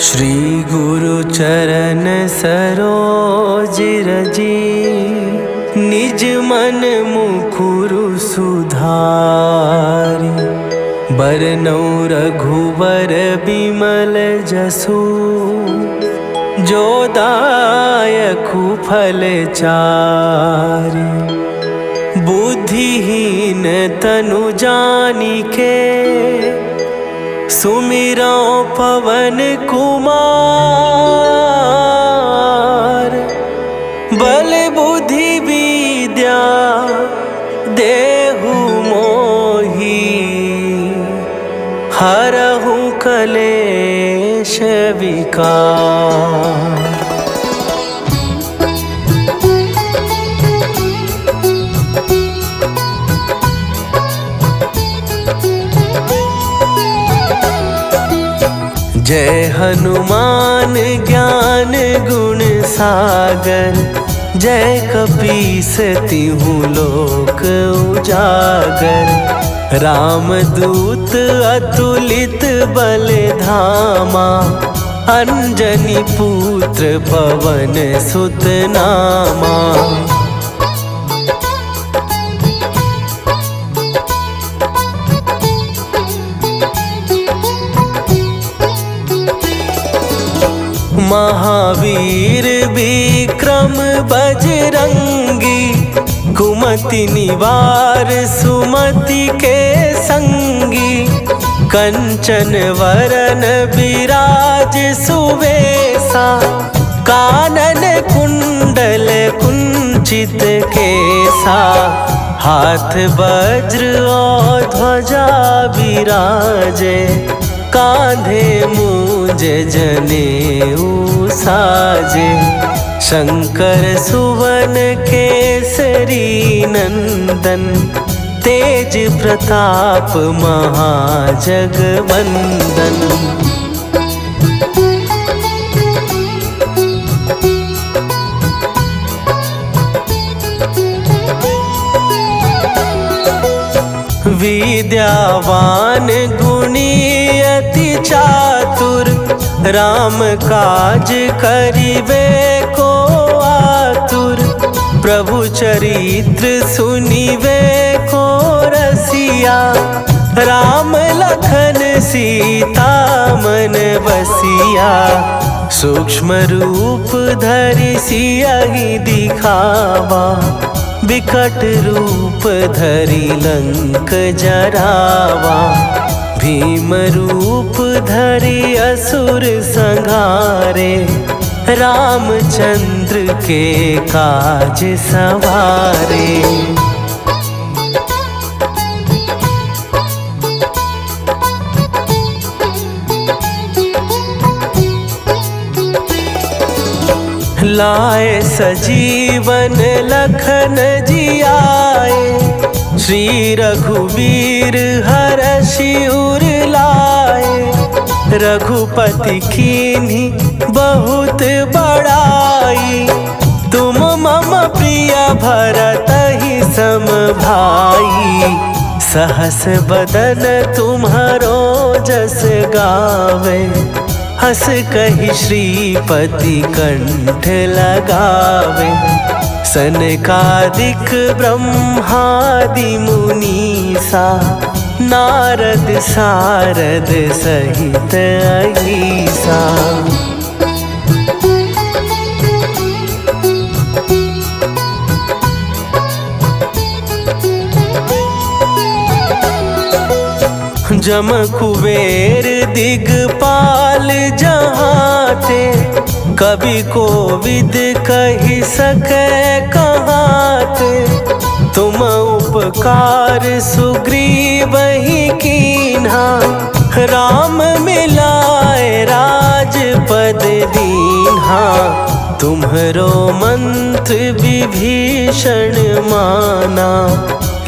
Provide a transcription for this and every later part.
श्री गुरु चरण सरोज रजी, निज मन मुकुरु सुधारि। बरनौ रघुवर बिमल जसु, जो दायकु फल चारि। बुद्धिहीन तनु जानिके, सुमिरौ पवन कुमार। बल बुद्धि विद्या देहु मोहि, हरहु कलेश विकार। जय हनुमान ज्ञान गुण सागर, जय कपीस तिहु लोक उजागर। रामदूत अतुलित बल धामा, अंजनी पुत्र पवन सुत नामा। महावीर विक्रम बजरंगी, कुमति निवार सुमति के संगी। कंचन वरन विराज सुवेसा, कानन कुंडल कुंचित केसा। हाथ वज्र और ध्वजा विराजे, कांधे मूंज जनेऊ साजे। शंकर सुवन केसरी नंदन, तेज प्रताप महाजगवंदन। विद्यावान गुणी अति चातुर, राम काज करिबे को आतुर। प्रभु चरित्र सुनिबे को रसिया, राम लखन सीता मन बसिया। सूक्ष्म रूप धरि सियहि दिखावा, विकट रूप धरि लंक जरावा। भीम रूप धरि असुर संहारे, रामचंद्र के काज सवारे। लाए सजीवन लखन जियाए, श्री रघुवीर हरषि उर लाए। रघुपति कीन्ही बहुत बड़ाई, तुम मम प्रिय भरतहि सम भाई। सहस बदन तुम्हरो जस गावे, हस कहि श्रीपति कंठ लगावे। सनकादिक ब्रह्मादि मुनीसा, नारद सारद सहित अहीसा। जम कुबेर दिगपाल जहाते, कवि कोविद कहि सकै कहाते। तुम उपकार सुग्रीवहि कीन्हा, राम मिलाए राजपद दीन्हा। तुम्हरो मंत्र विभीषण माना,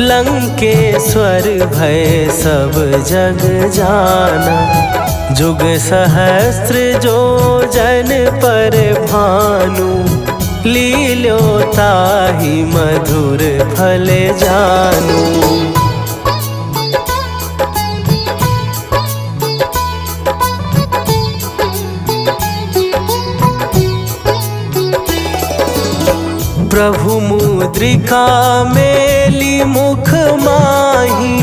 लंकेश्वर भय सब जग जाना। जुग सहस्त्र जो जन पर भानु, लील्यो ताहि मधुर फल जानू। प्रभु मुद्रिका मेली मुख माही,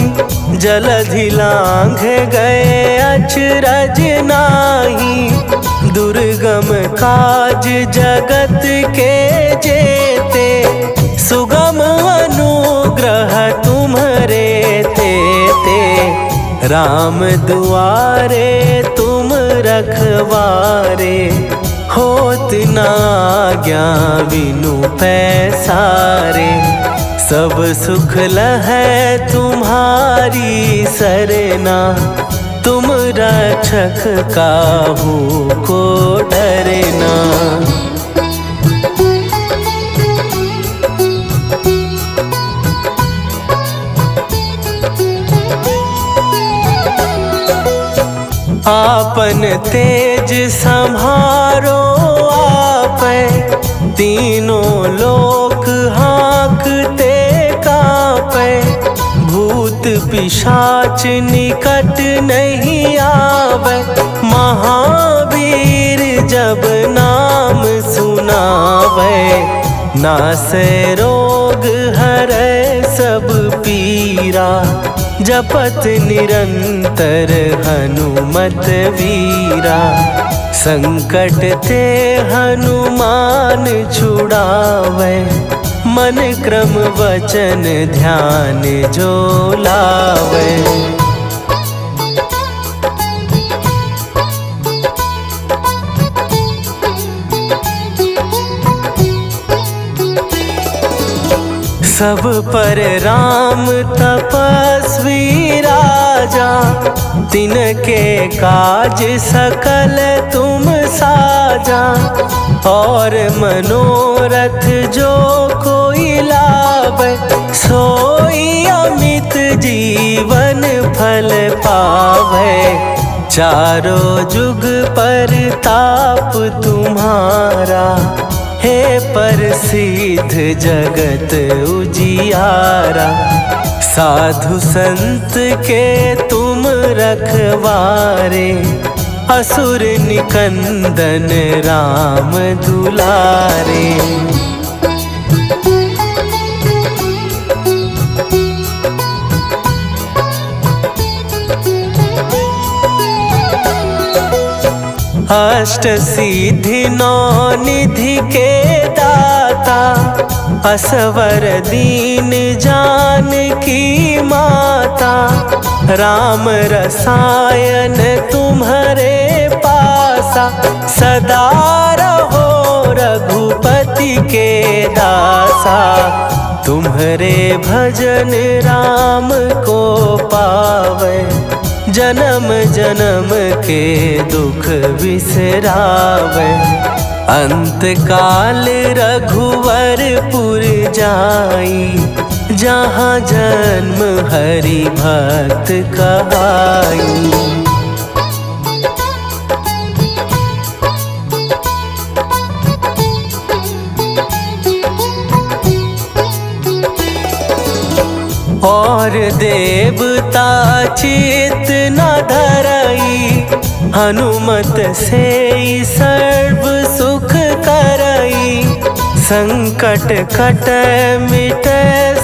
जलधि लांघ गए अचरज नाही। दुर्गम काज जगत के जेते, सुगम अनुग्रह तुम्हरे तेते। राम दुआरे तुम रखवारे, होत ना आज्ञा बिनु पैसारे। सब सुख लहै तुम्हारी सरना, तुम रक्षक काहू को डरना। आपन तेज संभारो आपै, तीनों लोक हाँकते कांपै। भूत पिशाच निकट नहीं आवे, महावीर जब नाम सुनावे। नासै रोग हरै सब पीरा, जपत निरंतर हनुमत वीरा। संकट ते हनुमान छुड़ावे, मन क्रम वचन ध्यान जो लावे। सब पर राम तपस्वी राजा, तिनके काज सकल तुम साजा। और मनोरथ जो कोई लावे, सोई अमित जीवन फल पावे। चारों जुग परताप तुम्हारा, हे प्रसिद्ध जगत उजियारा। साधु संत के तुम रखवारे, असुर निकंदन राम दुलारे। अष्ट सिद्धि नौ निधि के दाता, असवर दीन जानकी माता। राम रसायन तुम्हारे पासा, सदा रहो रघुपति के दासा। तुम्हारे भजन राम को पावे, जन्म जन्म के दुख बिसरावे। अंत काल रघुवरपुर जाई, जहाँ जन्म हरि भक्त कहाई। और देवता चित न धरई, हनुमत से सर्व सुख करई। संकट कट मिट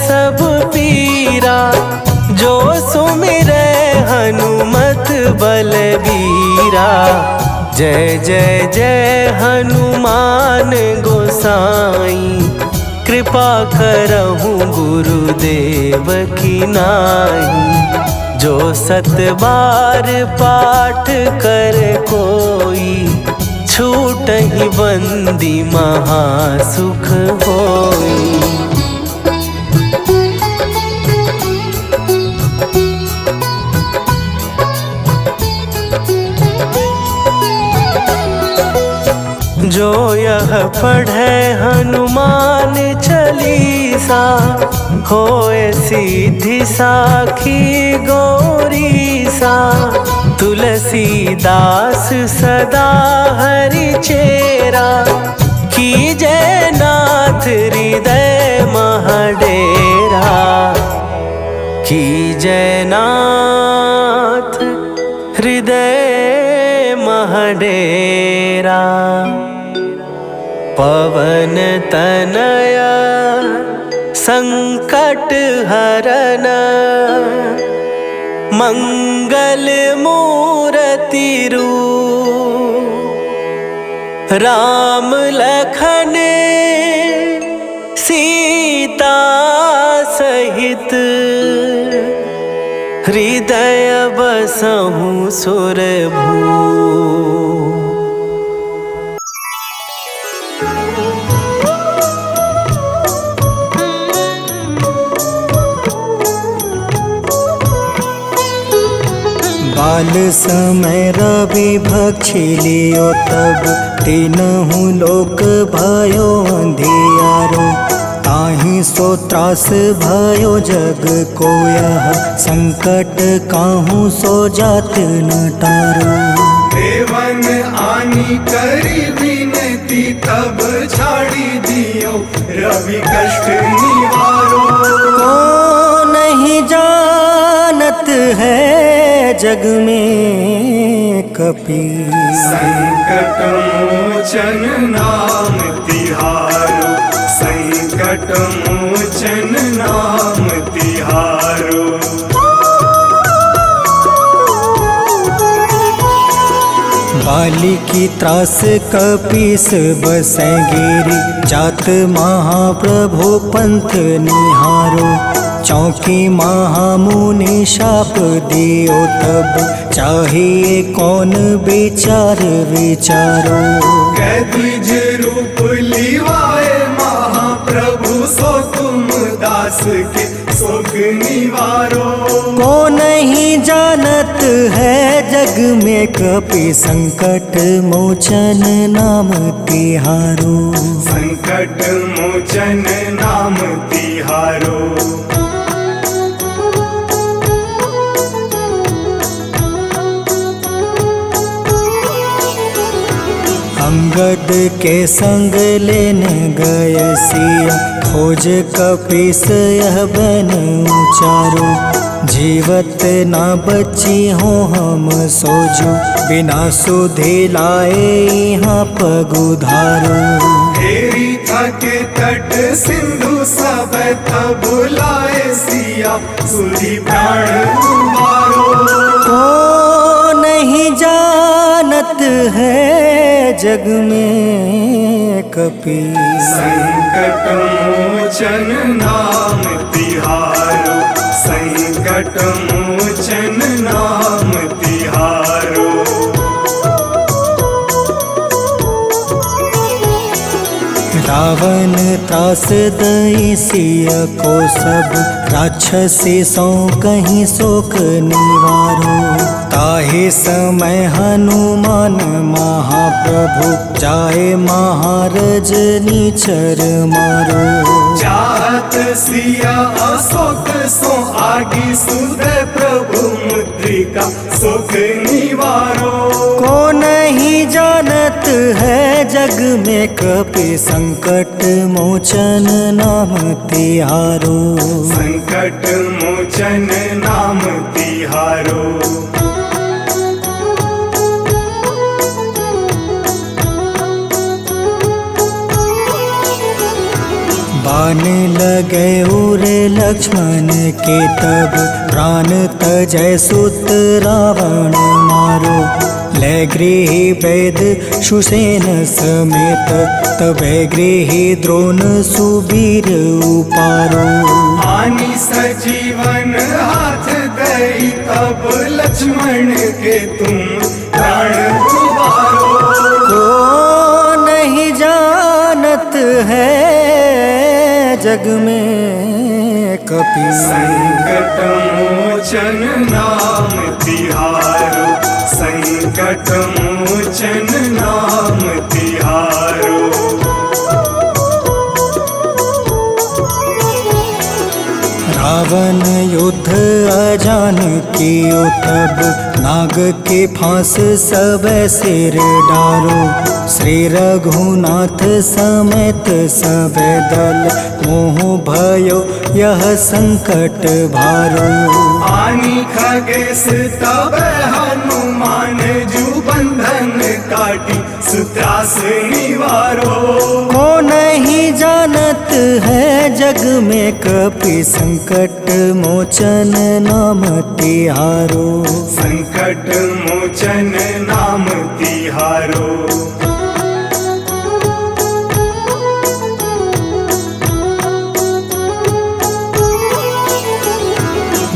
सब पीरा, जो सुमिरै हनुमत बलबीरा। जय जय जय हनुमान गोसाई, कृपा करहूँ गुरुदेव की नाई। जो सत बार पाठ कर कोई, छूटहि बंदी महासुख होई। जो यह पढ़े हनुमान चालीसा, होए सीधी साखी गौरीसा। तुलसीदास सदा हरि चेरा, कीजय नाथ हृदय महडेरा। कीजय नाथ हृदय महडेरा। पवन तनया संकट हरन मंगल मूर्ति रूप राम लखन सीता सहित हृदय बसहु सुरभू। बाल समय रवि भक्षी लियो तब तीनहु लोक भयो अंधियारो। ताहि सो त्रास भयो जग को यह संकट काहू सो जात न टारो। देवन आनी करी विनती तब छाड़ी दियो रवि कष्ट निवारो। को नहीं जानत है जग में कपि संकट मोचन नाम तिहारो। संकट मोचन नाम तिहारो। बाली की त्रास कपीस बसै गिरी जात महाप्रभु पंथ निहारो। चौकी महामुनि शाप दियो तब चाहिए कौन विचार विचारो। कैद्विज रूप लिवाए महाप्रभु सो तुम दास के शोक निवारो। को नहीं जानत है जग में कपि संकट मोचन नाम तिहारो। संकट मोचन नाम तिहारो। अंगद के संग लेने गए सिया खोज कपीस यह बन उचारो। जीवत ना बची हो हम सोजो बिना सुधे लाए यहाँ पगुधारो। तेरी थके तट सिंधु सब तब बुलाए सिया सुधी प्राण तुम्हारो। को नहीं जानत है जग में कपि संकट मोचन नाम तिहारो। संकट मोचन नाम तिहारो। रावण त्रास दई सिया को सब राक्षसी सो कहीं शोक निवारो। ताहे समय हनुमान महाप्रभु जाए महारज नीचर मारो। चाहत सिया अशोक सो आगी सुदय प्रभु मुद्रिका शोक निवारो। को नहीं जानत है जग में कपि संकट मोचन नाम तिहारो। संकट मोचन नाम तिहारो। बाण लगे उर लक्ष्मण के तब प्राण तजय सुत रावण मारो। ले गृही वैद सुसेन समेत तबे गृही द्रोण सुबीर उपारो। आनी सजीवन हाथ दई तब लक्ष्मण के तुम प्राण उबारो। को नहीं जानत है जग में कपि संकट मोचन नाम तिहारो। संकट मोचन नाम तिहारो। रावण युद्ध अजान कियो तब नाग के फांस सब सिर डारो। श्री रघुनाथ समेत सब दल मोह भयो यह संकट भारो। आनी खगेश तब हनुमान जू बंधन काटी सुत त्रास निवारो। को नहीं जानत है जग में कपि संकट मोचन नाम तिहारो। संकट मोचन नाम तिहारो।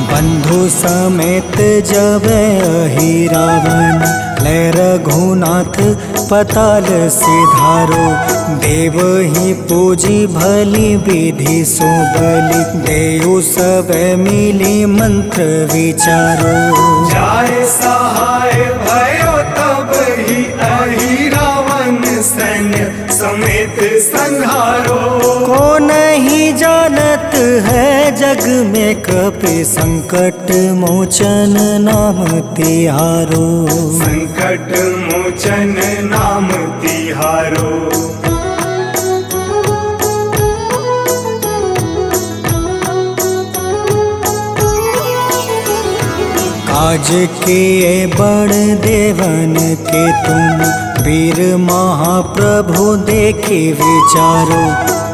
बंधु समेत जब अहि रावण ले रघुनाथ पताल सिधारो। देव ही पूजी भली विधि सो बलि देव सब मिली मंत्र विचारो। जाय सहाय भयो तब ही अहि रावण सैन्य समेत संहारो। को नहीं जानत है जग में कपि संकट मोचन नाम तिहारो। संकट मोचन नाम तिहारो। काज किए बड़ देवन के तुम वीर महाप्रभु देखी विचारो।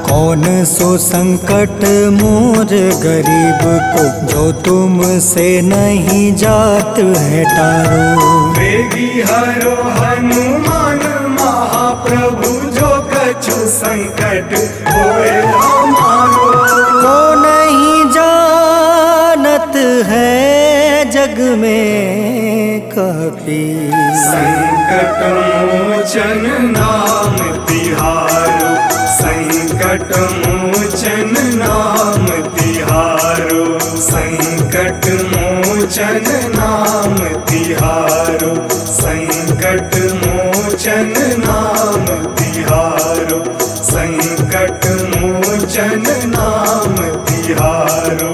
कौन सो संकट मोर गरीब को जो तुमसे नहीं जात है टारो। वेगी हरो हनुमान महाप्रभु जो कछु संकट होए हमारो। को नहीं जानत है जग में कपि संकट मोचन नाम तिहारो। संकट मोचन नाम तिहारो। संकट मोचन नाम तिहारो। संकट मोचन नाम तिहारो। संकट मोचन नाम तिहारो।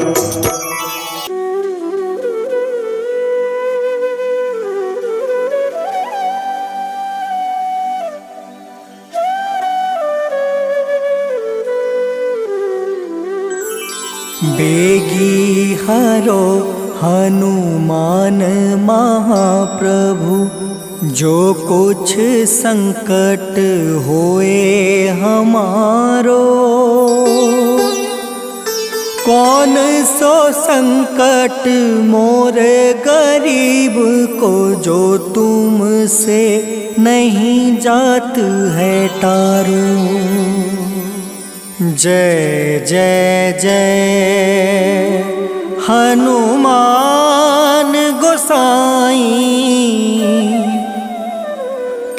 बेगी हरो हनुमान महाप्रभु जो कुछ संकट होए हमारो। कौन सो संकट मोर गरीब को जो तुमसे नहीं जात है टारो। जय जय जय हनुमान गोसाई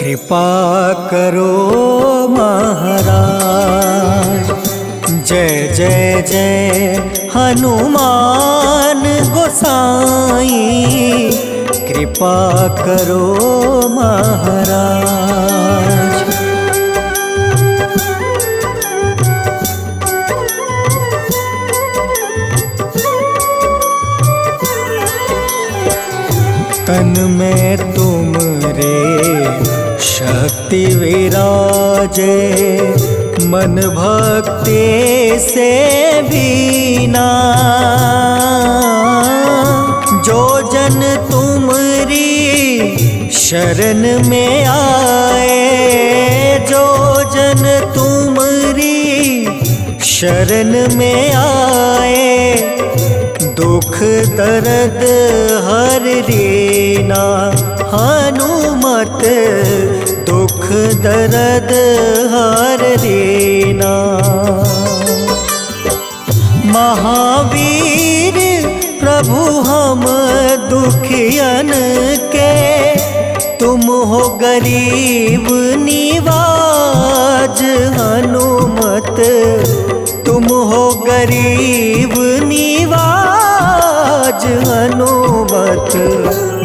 कृपा करो महाराज। जय जय जय हनुमान गोसाई कृपा करो महाराज। तन में तुमरे शक्ति विराजे मन भक्ति से बीना। जो जन तुमरी शरण में आए जो जन तुमरी शरण में आए दुख दर्द हर रीना। हनुमत दुख दर्द हर रीना। महावीर प्रभु हम दुखियन के तुम हो गरीब निवाज। हनुमत तुम हो गरीब निवाज। हनुमत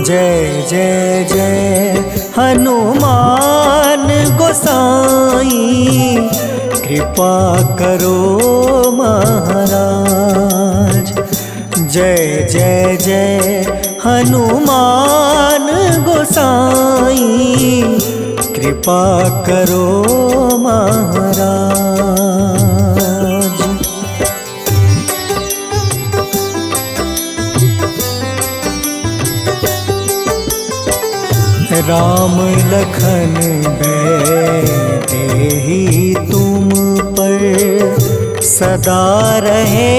जय जय जय हनुमान गोसाई कृपा करो महाराज। जय जय जय हनुमान गोसाई कृपा करो महाराज। राम लखन देहि तुम पर सदा रहे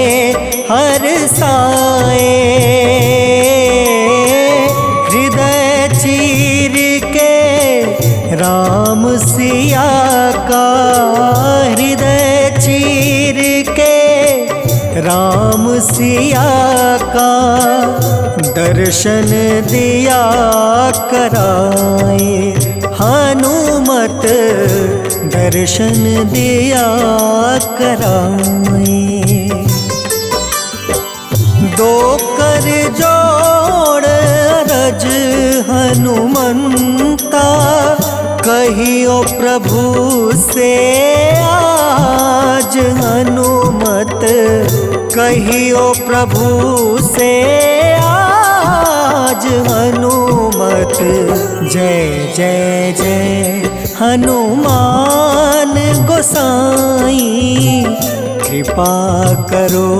हर साए। हृदय चीर के राम सिया का, हृदय चीर के राम सिया का दर्शन दिया कराए। हनुमत दर्शन दिया कराए। दो कर जोड़ रज हनुमंता, कहियो प्रभु से आज। हनुमत कहियो प्रभु से आज। हनुमत जय जय जय हनुमान गोसाई, कृपा करो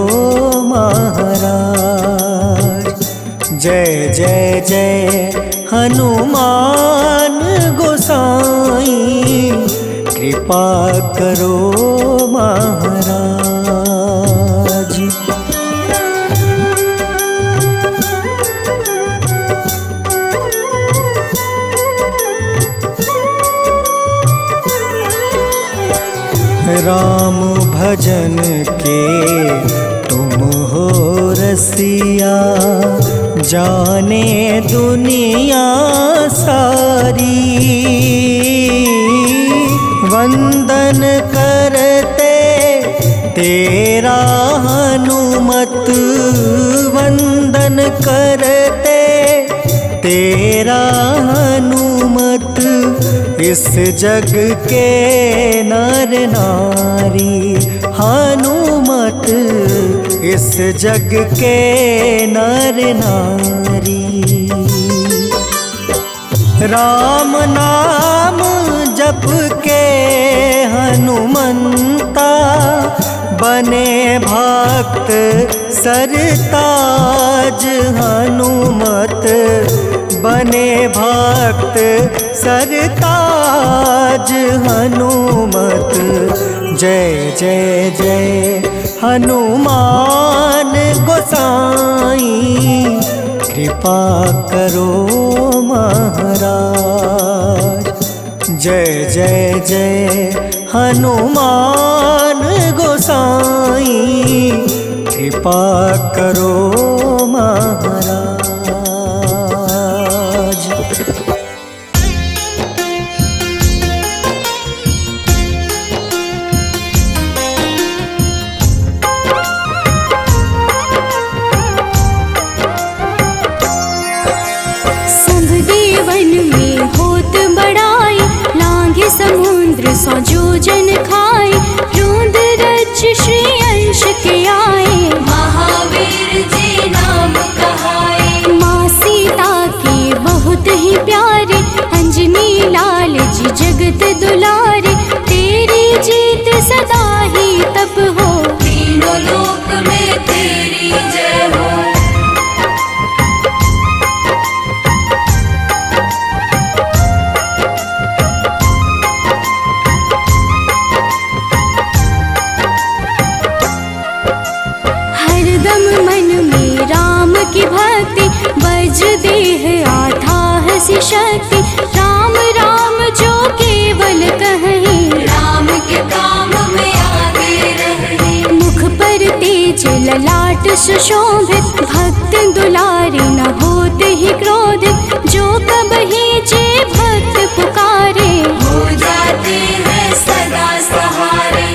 महाराज। जय जय जय हनुमान गोसाई, कृपा करो महाराज। राम भजन के तुम हो रसिया, जाने दुनिया सारी। वंदन करते तेरा हनुमत, वंदन करते तेरा हनुमत। इस जग के नर नारी, हनुमत इस जग के नर नारी। राम नाम जप के हनुमंता, बने भक्त सरताज। हनुमत बने भक्त सरताज। हनुमत जय जय जय हनुमान गोसाई, कृपा करो महाराज। जय जय जय हनुमान गोसाई, कृपा करो महाराज। समुद्र सौ जोजन खाए, रूंद रज श्री अंश के आए। महावीर जी नाम कहाए। माँ सीता के बहुत ही प्यारे, अंजनी लाल जी जगत दुलारे। तेरी जीत सदा ही तप हो, तीनों लोक में तेरी जय हो। की भक्ति बज देह आधाह सी शक्ति। राम राम जो केवल कहें, राम के काम में आगे रहें। मुख पर तेज ललाट सुशोभित, भक्त दुलारे न होते ही क्रोधित। जो कबहि जे भक्त पुकारे, हो जाते हैं सदा सहारे।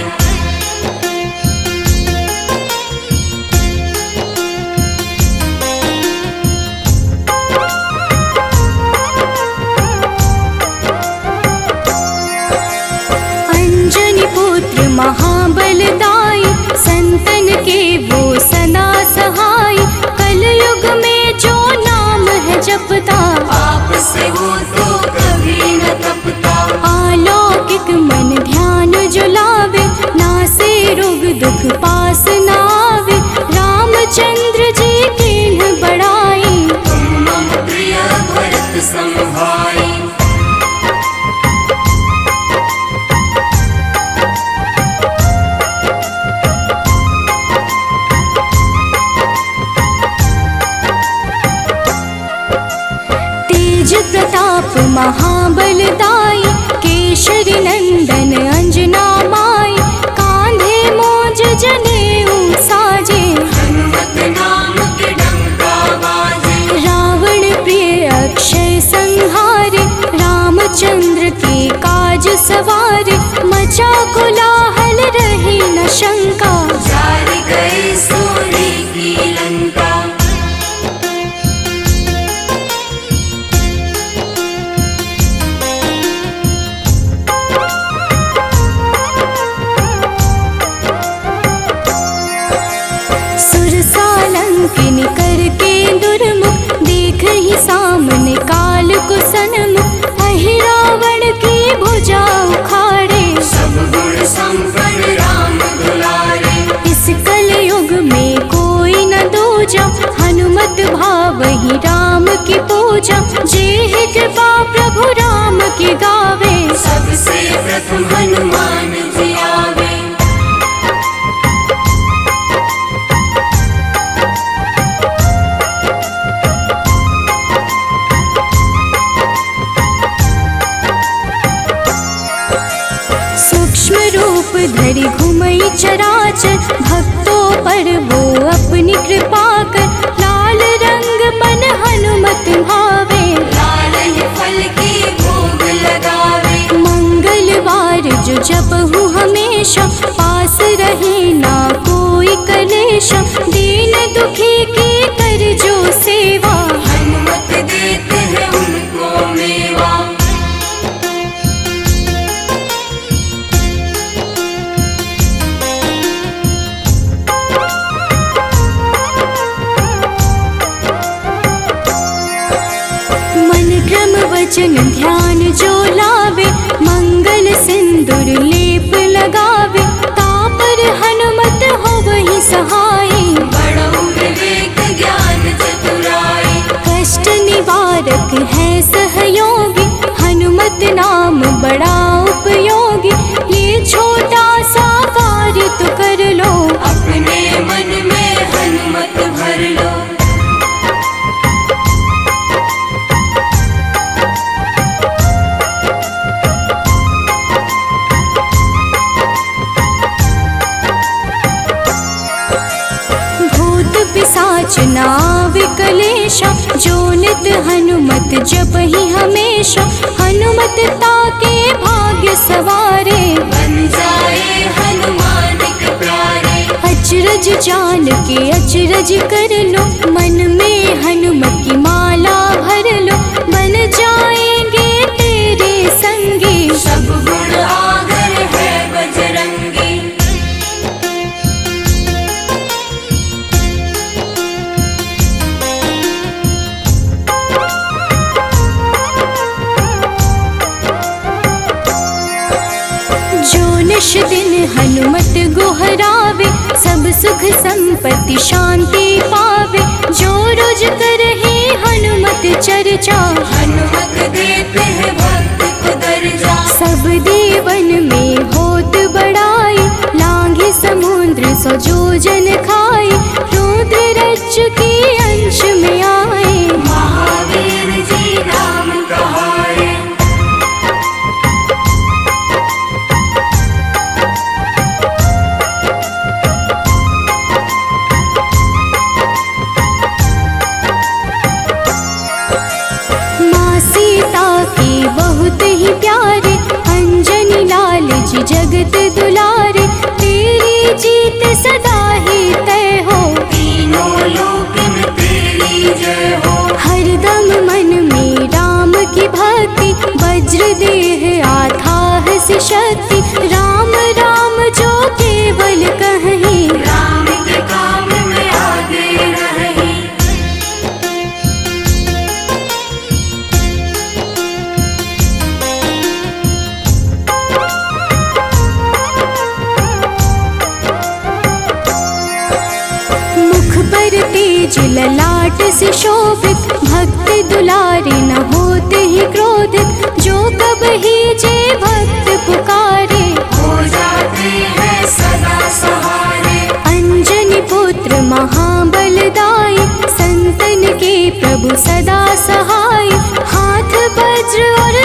पुत्र महाबलदाई, संतन के वो सदा सहाय। कलयुग में जो नाम है जपता, पाप से वो तो कभी न तपता। अलौकिक मन ध्यान जो लावे, नासे रोग दुख पास न आवे। रामचंद्र जी के बढ़ाई, तुम मम प्रिय भरत सम भाई। महाबलदाई, केशरी नंदन अंजना माई, कांधे मोज जनेऊ साजे, हनुमत नाम के डंका बाजे। रावण प्रिय अक्षय संहारे, रामचंद्र के काज सवारे, मचा कोलाहल रही न शंका, जारी गए सूर्य की लंका। सुरसालंकिनी करके दुर्मुख, देख ही सामने काल को सन्मुख, अहि रावण की भुजा उखाड़े, सब गुण संपन्न राम दुलारे। इस कलयुग में कोई न दूजा, हनुमत भावहि राम की पूजा, जेहि कृपा प्रभु राम की गावे, सबसे प्रथम हनुमान जी आवे। सूक्ष्म रूप धरि घुमई चराचर, भक्तों पर वो अपनी कृपा कर, लाल रंग मन हनुमत भावे, लाल ही फल की भोग लगावे। मंगलवार जो जपहु हमेशा, पास रहे ना कोई कलेश, दीन दुखी की कर जो सेवा, हनुमत देते हैं उनको मेवा। मन क्रम वचन ध्यान जो लावे, मंगल सिंदूर लेप लगावे, तापर हनुमत हो वही सहाय, बड़ो विवेक ज्ञान चतुराई। कष्ट निवारक है सहयोगी, हनुमत नाम बड़ा उपयोगी, ये छोटा सा कार्य तो कर लो, अपने मन में हनुमत भर लो। भूत पिशाच नाविक कलेशा, जो नित हनुमत जपहि हमेशा, हनुमत ताके भाग्य सवारे, बन जाए हनुमान के प्यारे। अचरज जान के अचरज कर लो, मन में हनुमत की माला भर लो, बन जाएंगे तेरे संगी, सब गुण आगर है बजरंगी। जो निश दिन हनुमत गोहरावे, सब सुख संपत्ति शांति पावे, जो रोज करहे हनुमत चर्चा, हनुमत देते हैं भक्त को दर्जा। सब देवन में होत बड़ाई, लांघे समुद्र सो जोजन खाई, रुद्र रज की अंश में आए, महावीर जी नाम कहाए। माँ सीता के बहुत ही प्यारे, अंजनी लाल जी जगत दुलारे, तेरी जीत सदा ही तय हो, तीनों लोक में तेरी जय हो। हरदम मन में राम की भक्ति, वज्र देह आधार से शक्ति, राम राम जो केवल कहीं, राम के काम में आगे रही। मुख पर तेज ललाट से शोभित, भक्त दुलारे न होते ही क्रोधित, जो कब ही जे भक्त पुकारे, हो जाते हैं सदा सहारे। अंजनी पुत्र महाबलदाई, संतन के प्रभु सदा सहाय, हाथ वज्र और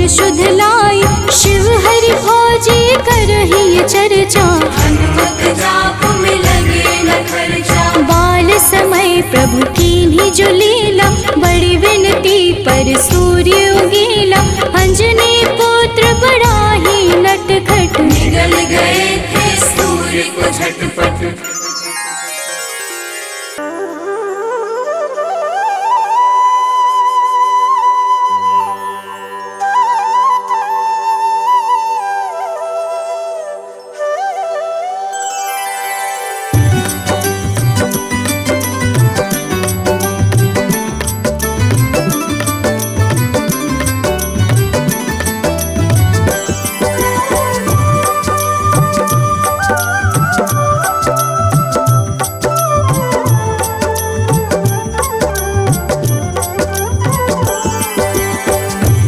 मन शुद्ध लाई। शिव हरि भोजे करहि ये चर्चा, हनुमत जाप में लगे न खर्चा। बाल समय प्रभु कीन्ही जो लीला, बड़ी विनती पर सूर्य उगेला। अंजनी पुत्र बड़ा ही नटखट, निगल गए थे सूर्य को झटपट।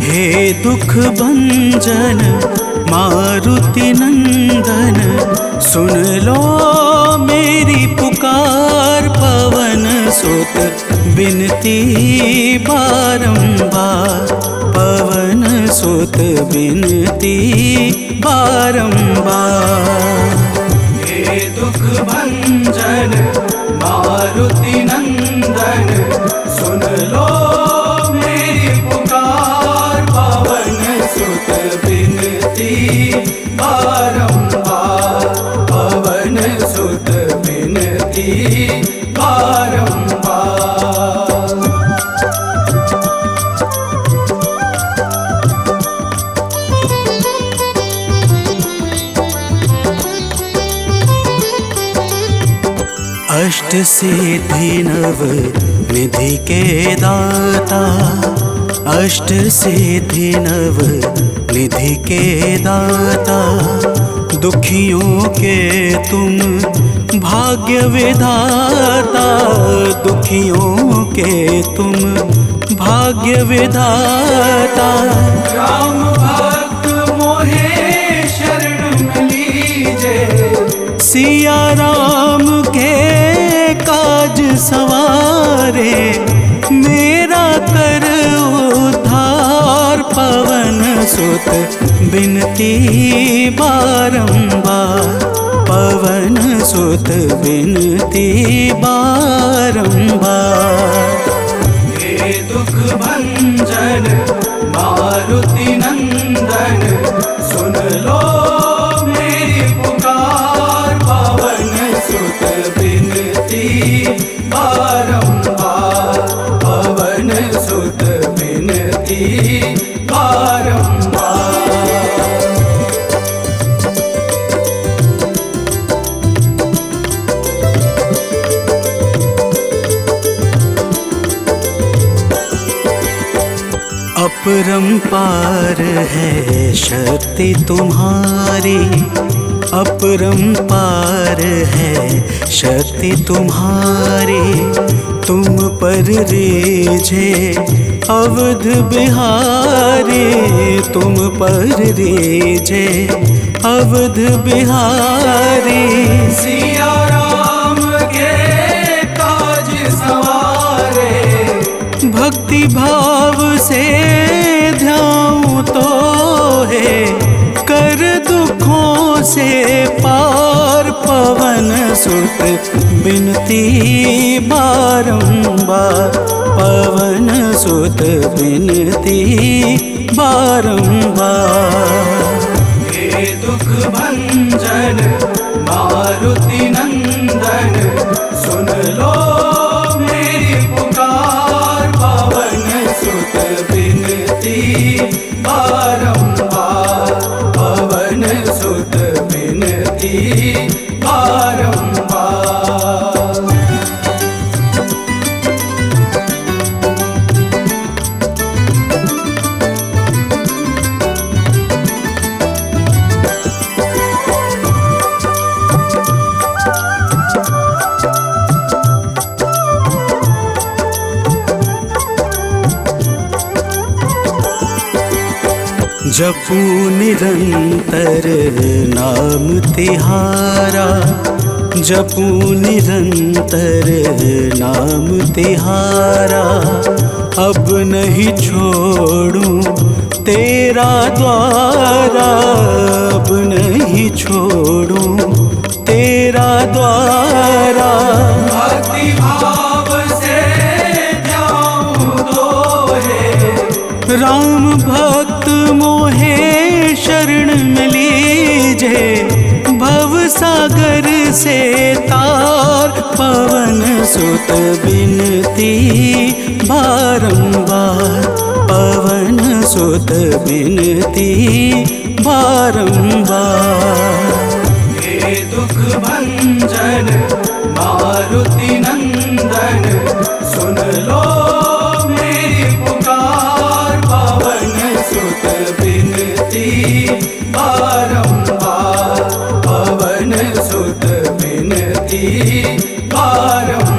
हे दुख भंजन मारुति नंदन, सुन लो मेरी पुकार। पवन सुत बिनती बारंबार, पवन सुत बिनती बारंबार। हे दुख भंजन मारुति नंदन, सुन लो मेरी पुकार। पवन सुत बिनती बारंबार, पवन सुत बिनती बारंबार। अष्ट सिद्धि नव निधि के दाता, अष्ट सिद्धि नव निधि के दाता। दुखियों के तुम भाग्य विधाता, दुखियों के तुम भाग्य विधाता। राम भक्त मोहे शरण लीजे, सिया राम के काज सवारे। मेरा कर उद्धार, पवन सुत बिनती बारंबार, पवन सुत बिनती बारंबार। हे दुख भंजन मारुति नंदन, सुन लो मेरी पुकार। पवन सुत बिनती बारंबार, पवन सुत बिनती बारंबार। अपरंपार है शक्ति तुम्हारी, अपरंपार है शक्ति तुम्हारी। तुम पर रीझे अवध बिहारी, तुम पर रीझे अवध बिहारी। सिया राम के काज सवारे, भक्ति भाव से ध्याऊं तो है कर दुखों से पार। पवन सुत बिनती बारंबार, पवन सुत बिनती बारंबार। हे दुख भंजन मारुति नंदन, सुन लो मेरी पुकार। पवन सुत बिनती बारंबार, पवन सुत बिनती बारंबार। जपू निरंतर नाम तिहारा, जपू निरंतर नाम तिहारा। अब नहीं छोड़ूं तेरा द्वारा अब नहीं छोड़ूं, तेरा द्वारा भक्ति भाव से जाऊं दोहे। राम भक्त मोहे शरण में लीजे, भव सागर से तार। पवन सुत बिनती बारंबार, पवन सुत बिनती बारंबार। हे दुख भंजन मारुति नंदन, सुन लो मेरी पुकार। पवन सुत बिनती बारंबार, पवन सुत बिनती बारंबार।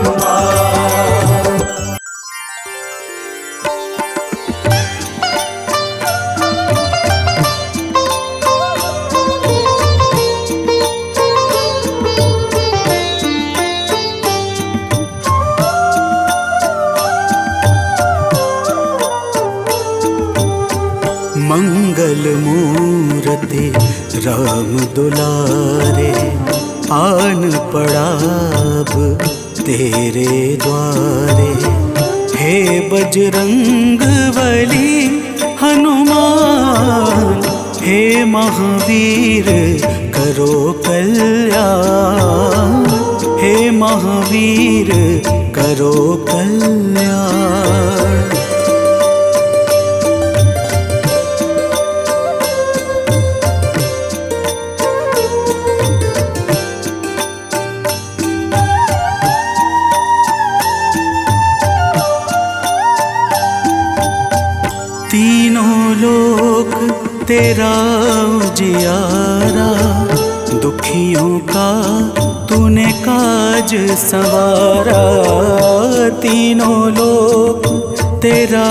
मंगल मूर्ति राम दुलारे, आन पड़ा अब तेरे द्वारे। हे बजरंग बली हनुमान, हे महावीर करो कल्याण, हे महावीर करो कल्याण। तीनों लोक तेरा उजियारा, दुखियों का तूने काज संवारा। तीनों लोक तेरा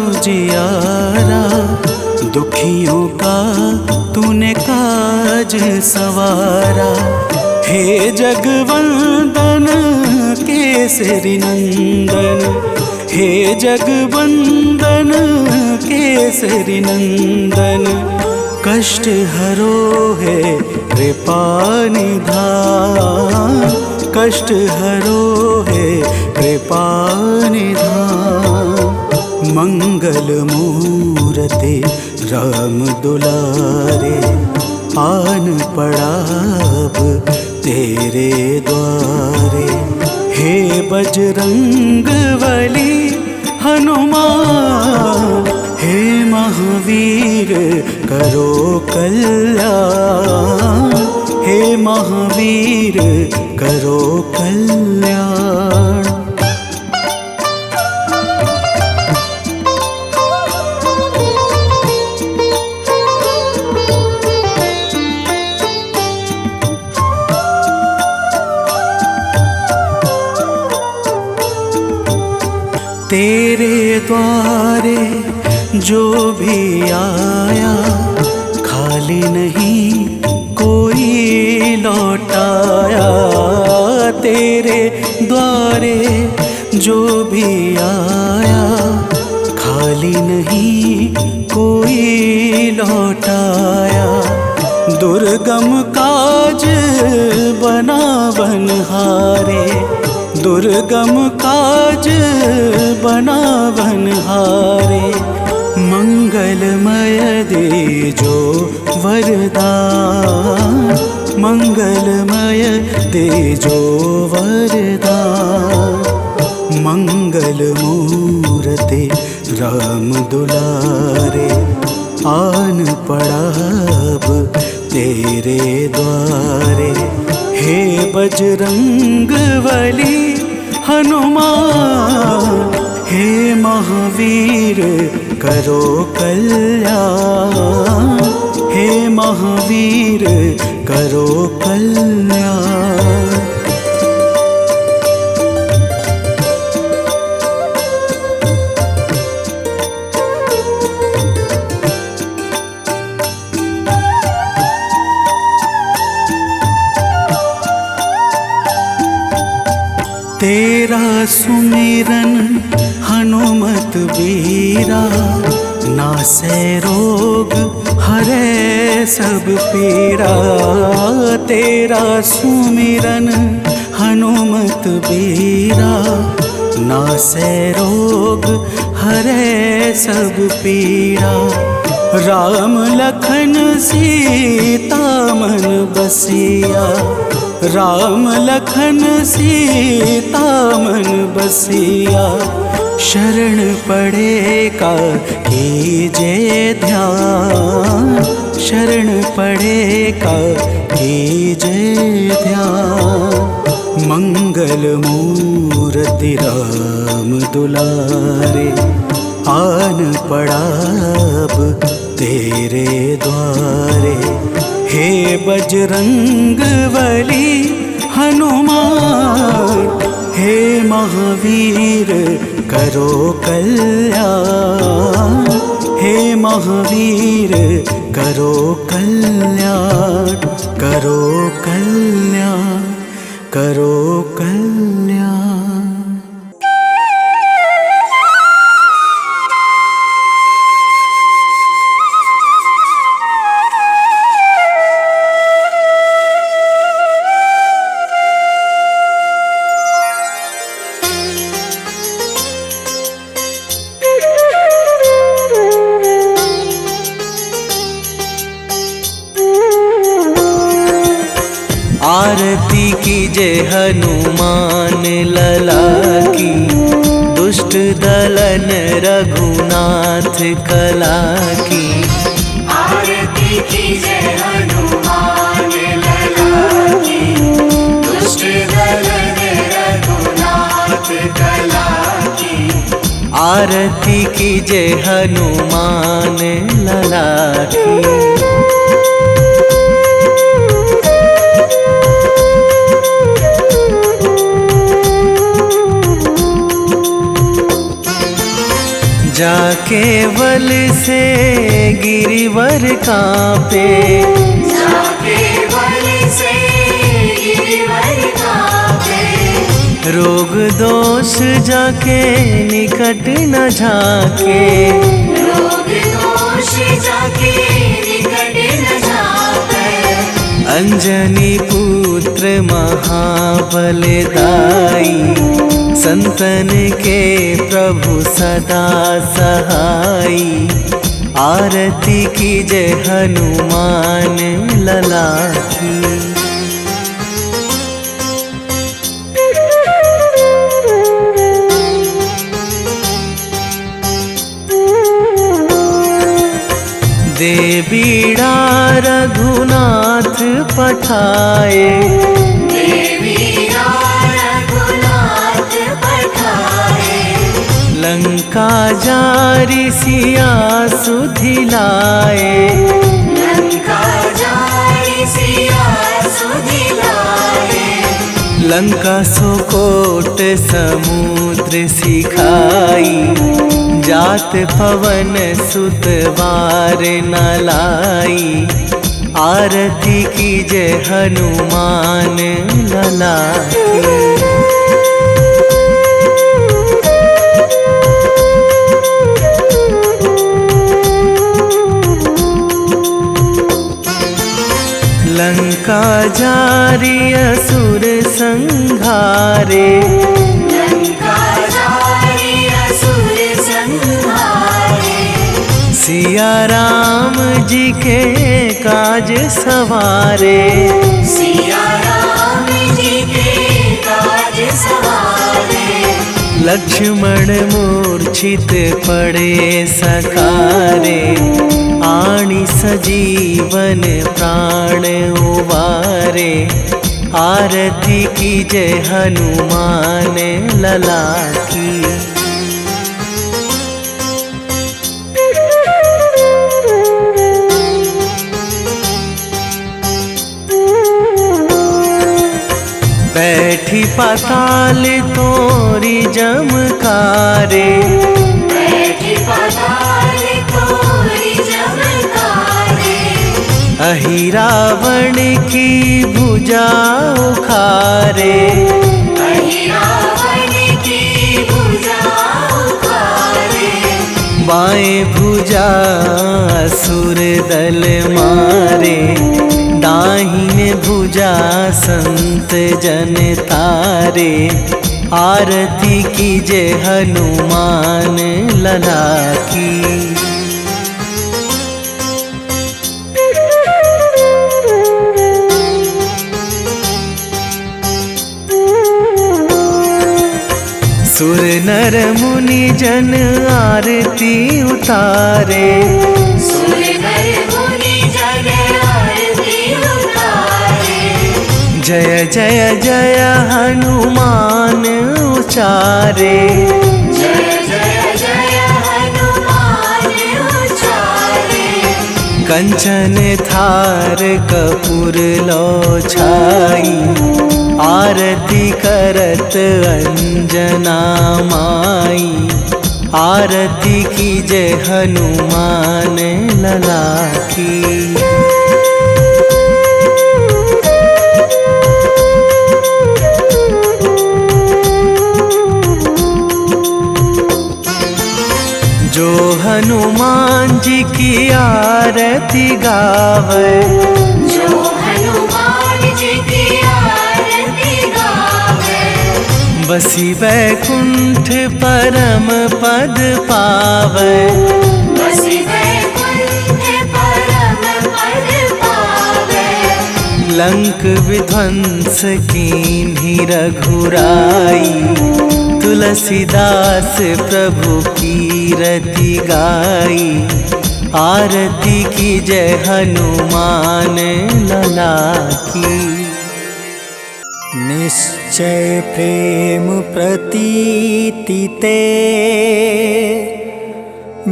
उजियारा, दुखियों का तूने काज संवारा। हे जगवंदन केसरी नंदन, हे जगवंदन केसरी नंदन। कष्ट हरो है कृपा निधान, कष्ट हरो है कृपा निधान। मंगल मूर्ति राम दुलारे, आन पड़ा अब तेरे द्वारे। हे बजरंग बली हनुमान, हे महावीर करो कल्याण, हे महावीर करो कल्याण। तेरे द्वारे जो भी आया, खाली नहीं कोई लौटाया। तेरे द्वारे जो भी आया, खाली नहीं कोई लौटाया। दुर्गम काज बना बनहारे, दुर्गम काज बना बनहारे। मंगलमय दे जो वरदान, मंगलमय दे जो वरदान। मंगल मूर्ति राम दुलारे, आन पड़ा अब तेरे द्वारे। हे बजरंग बली हनुमान, हे महावीर करो कल्याण, हे महावीर करो कल्याण। तेरा सुमिरन हनुमत बीरा, नासे रोग हरे सब पीरा, तेरा सुमिरन हनुमत बीरा। नासे रोग हरे सब पीरा, राम लखन सीता मन बसिया। राम लखन सीता मन बसिया, शरण पड़े का कीजे ध्यान। शरण पड़े का कीजे ध्यान। मंगल मूर्ति राम दुलारे, आन पड़ा अब तेरे द्वारे। हे बजरंग बली हनुमान, हे महावीर करो कल्याण। हे महावीर करो कल्याण, करो कल्याण, करो कल्याण। आरती कीजे हनुमान लला की, दुष्ट दलन रघुनाथ कला की। आरती कीजे हनुमान लला की, दुष्ट दलन रघुनाथ कला की। आरती कीजे हनुमान लला की। जाके बल से गिरिवर कांपे, जाके बल से गिरिवर कांपे। रोग दोष जाके निकट न झाके, रोग दोष जाके निकट न झाके। अंजनी पुत्र महाबलदाई, संतन के प्रभु सदा सहाई। आरती कीजे हनुमान लला की। देवीड़ा रघुनाथ पठाए, लंका जारी सिया सुधिलाए। लंका जारी सिया सुधिलाए। लंका सुकोट समुद्र सिखाई, जात पवन सुत वार न लाई। आरती कीजे हनुमान लला की। लंका जारी असुर संहारे, लंका जारी असुर संहारे। सिया राम जी के काज सवारे, सिया राम जी के काज सवारे। लक्ष्मण मूर्छित पड़े सकारे, आणी सजीवन प्राण उबारे। आरती कीजे हनुमान लला की। बैठी पाताल तोरी जमकारे, बैठी पाताल तोरी जमकारे। अहि रावण की भुजा उखारे, अहि रावण की भुजा उखारे। बाएं भुजा असुर दल मारे, दाहिने भुजा संत जन तारे। आरती कीजे हनुमान लला की। सुर नर मुनि जन आरती उतारे, सुर नर मुनि जन आरती उतारे। जय जय जय हनुमान उचारे, जय जय जय हनुमान उचारे। कंचन थार कपूर लो छाई, आरती करत अंजना माई। आरती कीजे हनुमान लला की। जो हनुमान जी की आरती गावे, जो हनुमान जी की आरती गावे। बसी वैकुंठ परम पद पावे, बसी वैकुंठ परम पद पावे। लंक विध्वंस कीन्ही रघुराई। तुलसीदास प्रभु कीरति गाई। आरती कीजे हनुमान लला की। निश्चय प्रेम प्रतीति ते,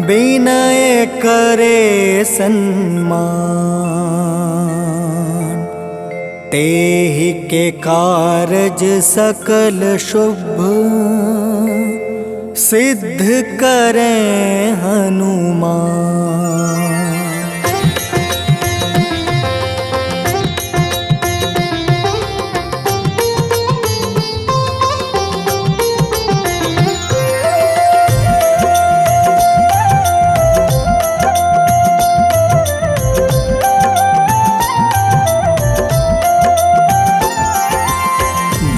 विनय करे सन्मान। तेहि के कारज सकल शुभ, सिद्ध करें हनुमान।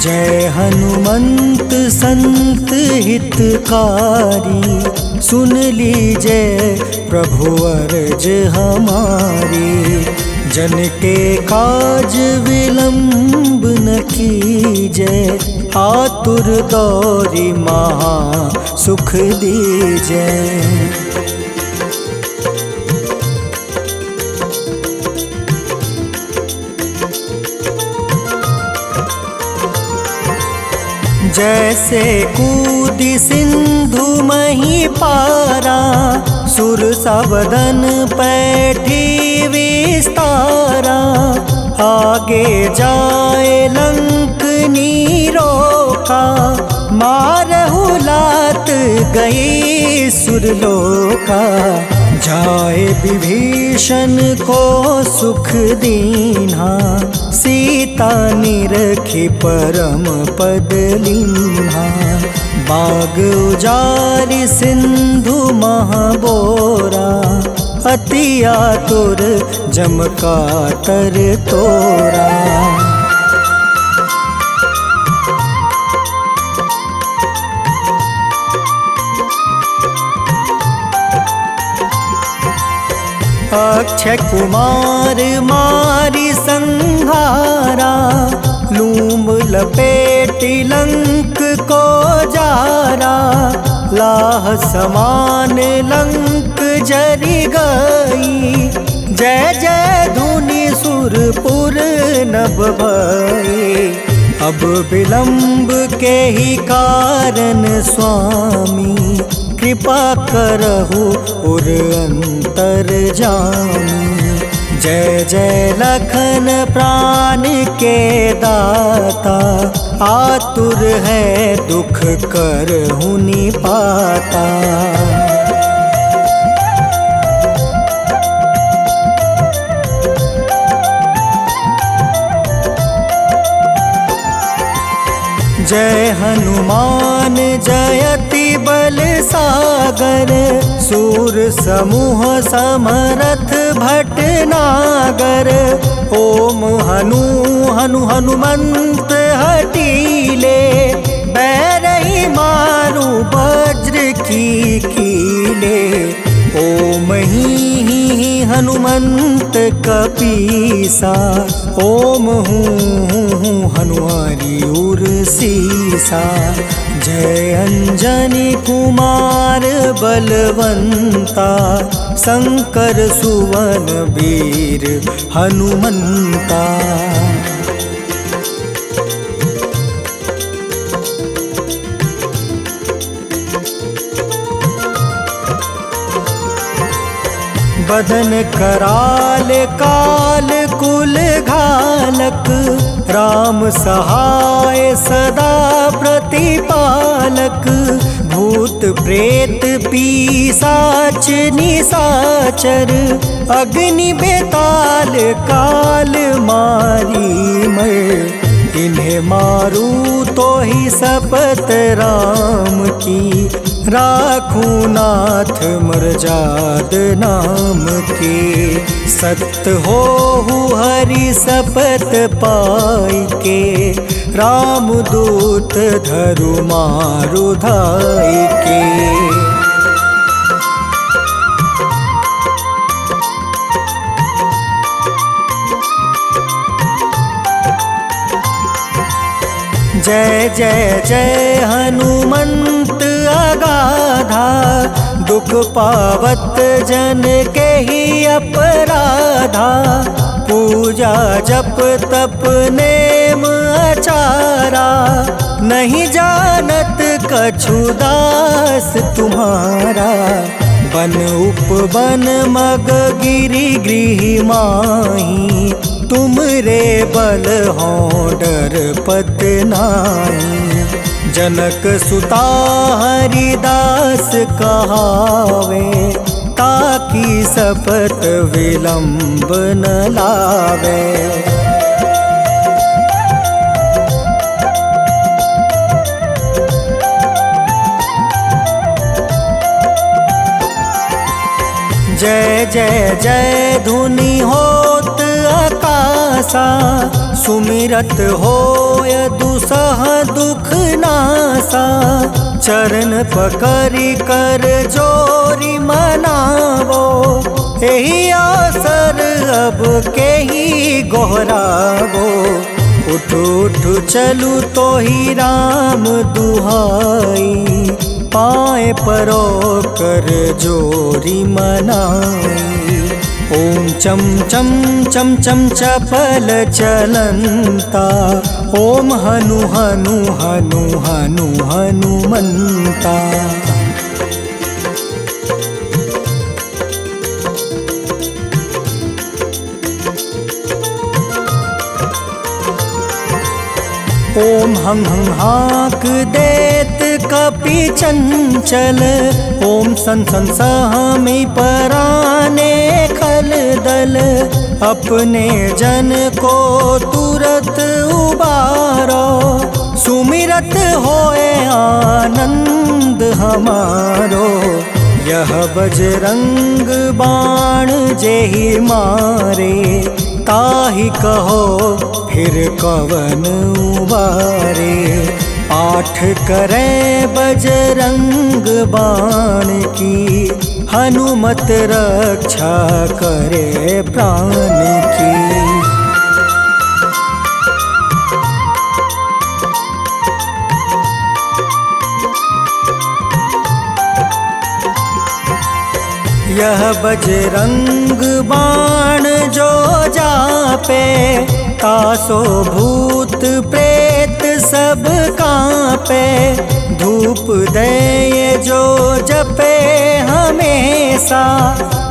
जय हनुमंत संत हितकारी, सुन लीजिए प्रभु अर्ज हमारी। जन के काज विलंब न कीजिए, आतुर दौरी महा सुख दीजिए। जैसे कूदी सिंधु मही पारा, सुर सबदन पैठी विस्तारा। आगे जाए लंक नीरोका, मारहु लात गई सुरलोका। जाए विभीषण को सुख दीन्हा, सीता निरखी परम पद लीन्हा। बाग उजारि सिंधु महाबोरा, अति आतुर जम काटर तोरा। अक्षय कुमार मारी संहारा, लूम लपेटी लंक को जारा। लाह समान लंक जरि गई, जय जय धुनि सुरपुर नभ भई। अब विलंब के ही कारण स्वामी, कृपा करहु उर अंतर जामी। जय जय लखन प्राण के दाता, आतुर है दुख करहु निपाता। जय हनुमान जयति बल सागर, सूर समूह समरथ भटनागर। ओम हनु हनु हनुमंत हटीले, बैरही मारू वज्र की कीले। ओम ही हनुमंत कपीसा, ओम हूँ हनुमारी उर्सीसा। जय अंजनी कुमार बलवंता, शंकर सुवन वीर हनुमंता। बदन कराल काल कुल घालक, राम सहाय सदा प्रतिपालक। भूत प्रेत पिशाच निशाचर, अग्नि बेताल काल मारी मर। इन्हें मारू तो ही शपथ राम की, राखूं नाथ मर्जाद नाम के। सत्य हो हरि शपथ पाई के, राम दूत धरु मारु धाई के। जय जय जय हनुमंत अगाधा, दुख पावत जन के ही अपराधा। पूजा जप तप नेम आचारा, नहीं जानत कछु दास तुम्हारा। बन उपवन मग गिरि गृह माही, तुम रे बल हो डर पत नाई। जनक सुता हरिदास कहावे, ताकि शपथ विलंब न लावे। जय जय जय धुनि होत आकाशा, सुमिरत होय दुसह दुख नासा। चरण पकड़ि कर जोरी मनावो, एही अवसर अब के ही गोहरावो। उठ उठ चलू तो ही राम दुहाई, पाए परो कर जोरी मनाई। ओम चम चम चम चम चपल चलंता, ओम हनु हनु हनु हनु हनुमंता। ओम हं हं हाक देत कपि चंचल, ओम सन सन सहमी पराने खल दल। अपने जन को तुरत उबारो, सुमिरत होए आनंद हमारो। यह बजरंग बाण जेहि मारे, ताहि कहो फिर कवन उबारे। पाठ करें बजरंग बाण की, हनुमत रक्षा करे प्राण की। यह बजरंग बाण जो जापे, तासो भूत प्रेत सब कांपे। धूप दे जो जपे हमेशा,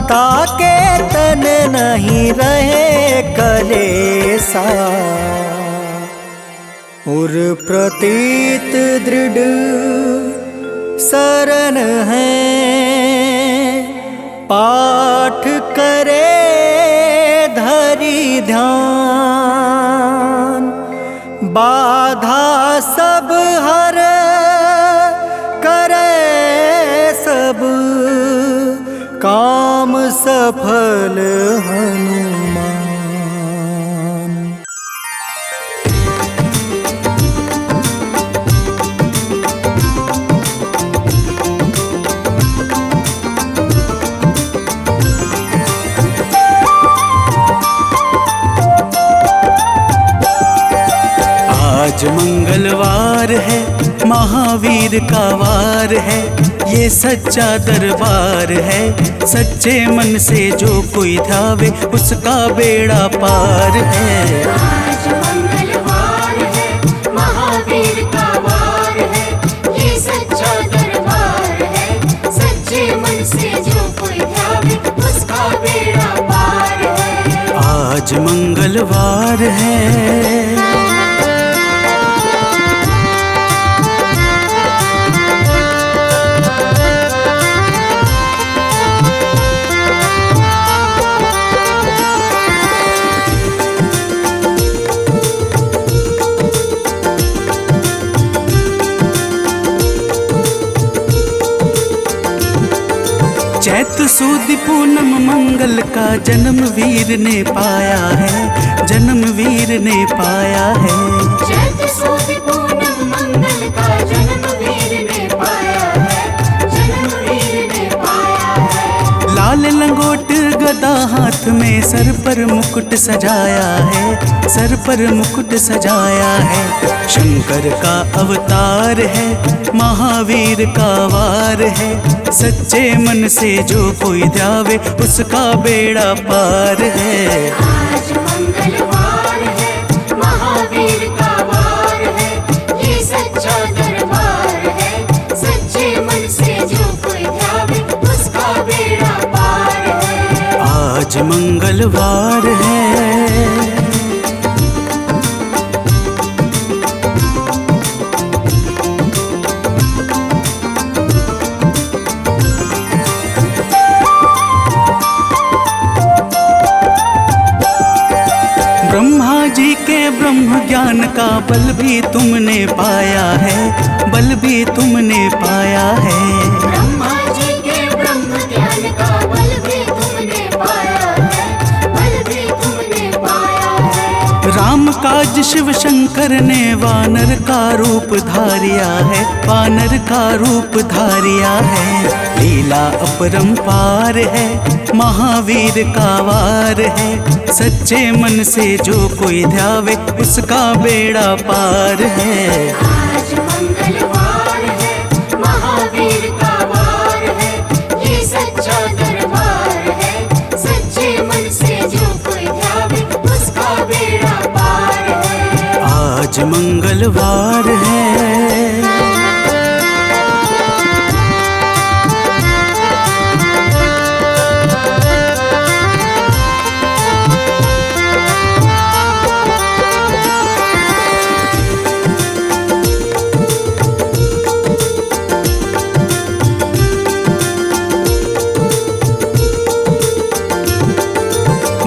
ताके तन नहीं रहे कलेसा। उर प्रतीत दृढ़ शरण है, पाठ करे धरि ध्यान। बाधा सब हर करे सब काम सफल हनुमान। आज मंगलवार है, महावीर का वार है, ये सच्चा दरबार है। सच्चे मन से जो कोई ध्यावे उसका बेड़ा पार है। आज मंगलवार है, महावीर का वार है, ये सच्चा दरबार है। सच्चे मन से जो कोई ध्यावे उसका बेड़ा पार है। आज मंगलवार है। चैत सुद पूनम मंगल का जन्म वीर ने पाया है, जन्म वीर ने पाया है। चैत सुद पूनम मंगल का जन्म वीर ने पाया है, जन्म वीर ने पाया है। लाल लंगोट गदा हाथ में, सर पर मुकुट सजाया है, सर पर मुकुट सजाया है। शंकर का अवतार है, महावीर का वार है। सच्चे मन से जो कोई ध्यावे उसका बेड़ा पार है। आज मंगलवार है, महावीर का वार है, ये सच्चा दरबार है। सच्चे मन से जो कोई ध्यावे उसका बेड़ा पार है। आज मंगलवार है। ब्रह्मा जी के ब्रह्म ज्ञान का बल भी तुमने पाया है, बल भी तुमने पाया है। ब्रह्मा जी के ब्रह्म ज्ञान का बल भी तुमने पाया है, बल भी तुमने पाया है। राम काज शिव शंकर ने वानर का रूप धारिया है, वानर का रूप धारिया है। लीला अपरंपार है, महावीर का वार है। सच्चे मन से जो कोई ध्यावे उसका बेड़ा पार है। आज मंगलवार है, महावीर का वार है, ये सच्चा दरबार है। सच्चे मन से जो कोई ध्यावे उसका बेड़ा पार है। आज मंगलवार है।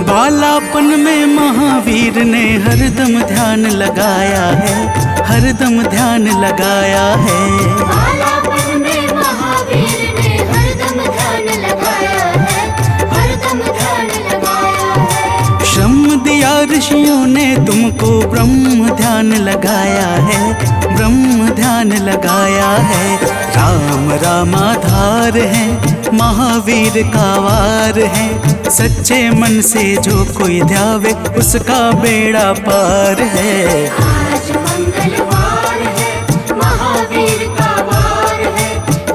बालापन में महावीर ने हरदम ध्यान लगाया है, हरदम ध्यान लगाया है। बालापन में महावीर ने हरदम ध्यान लगाया है, हरदम ध्यान लगाया है। श्रम दिया ऋषियों ने तुमको, ब्रह्म ध्यान लगाया है, ब्रह्म ध्यान लगाया है। राम रामाधार है, महावीर का वार है। सच्चे मन से जो कोई ध्यावे उसका बेड़ा पार है। आज मंगलवार है, महावीर का वार है,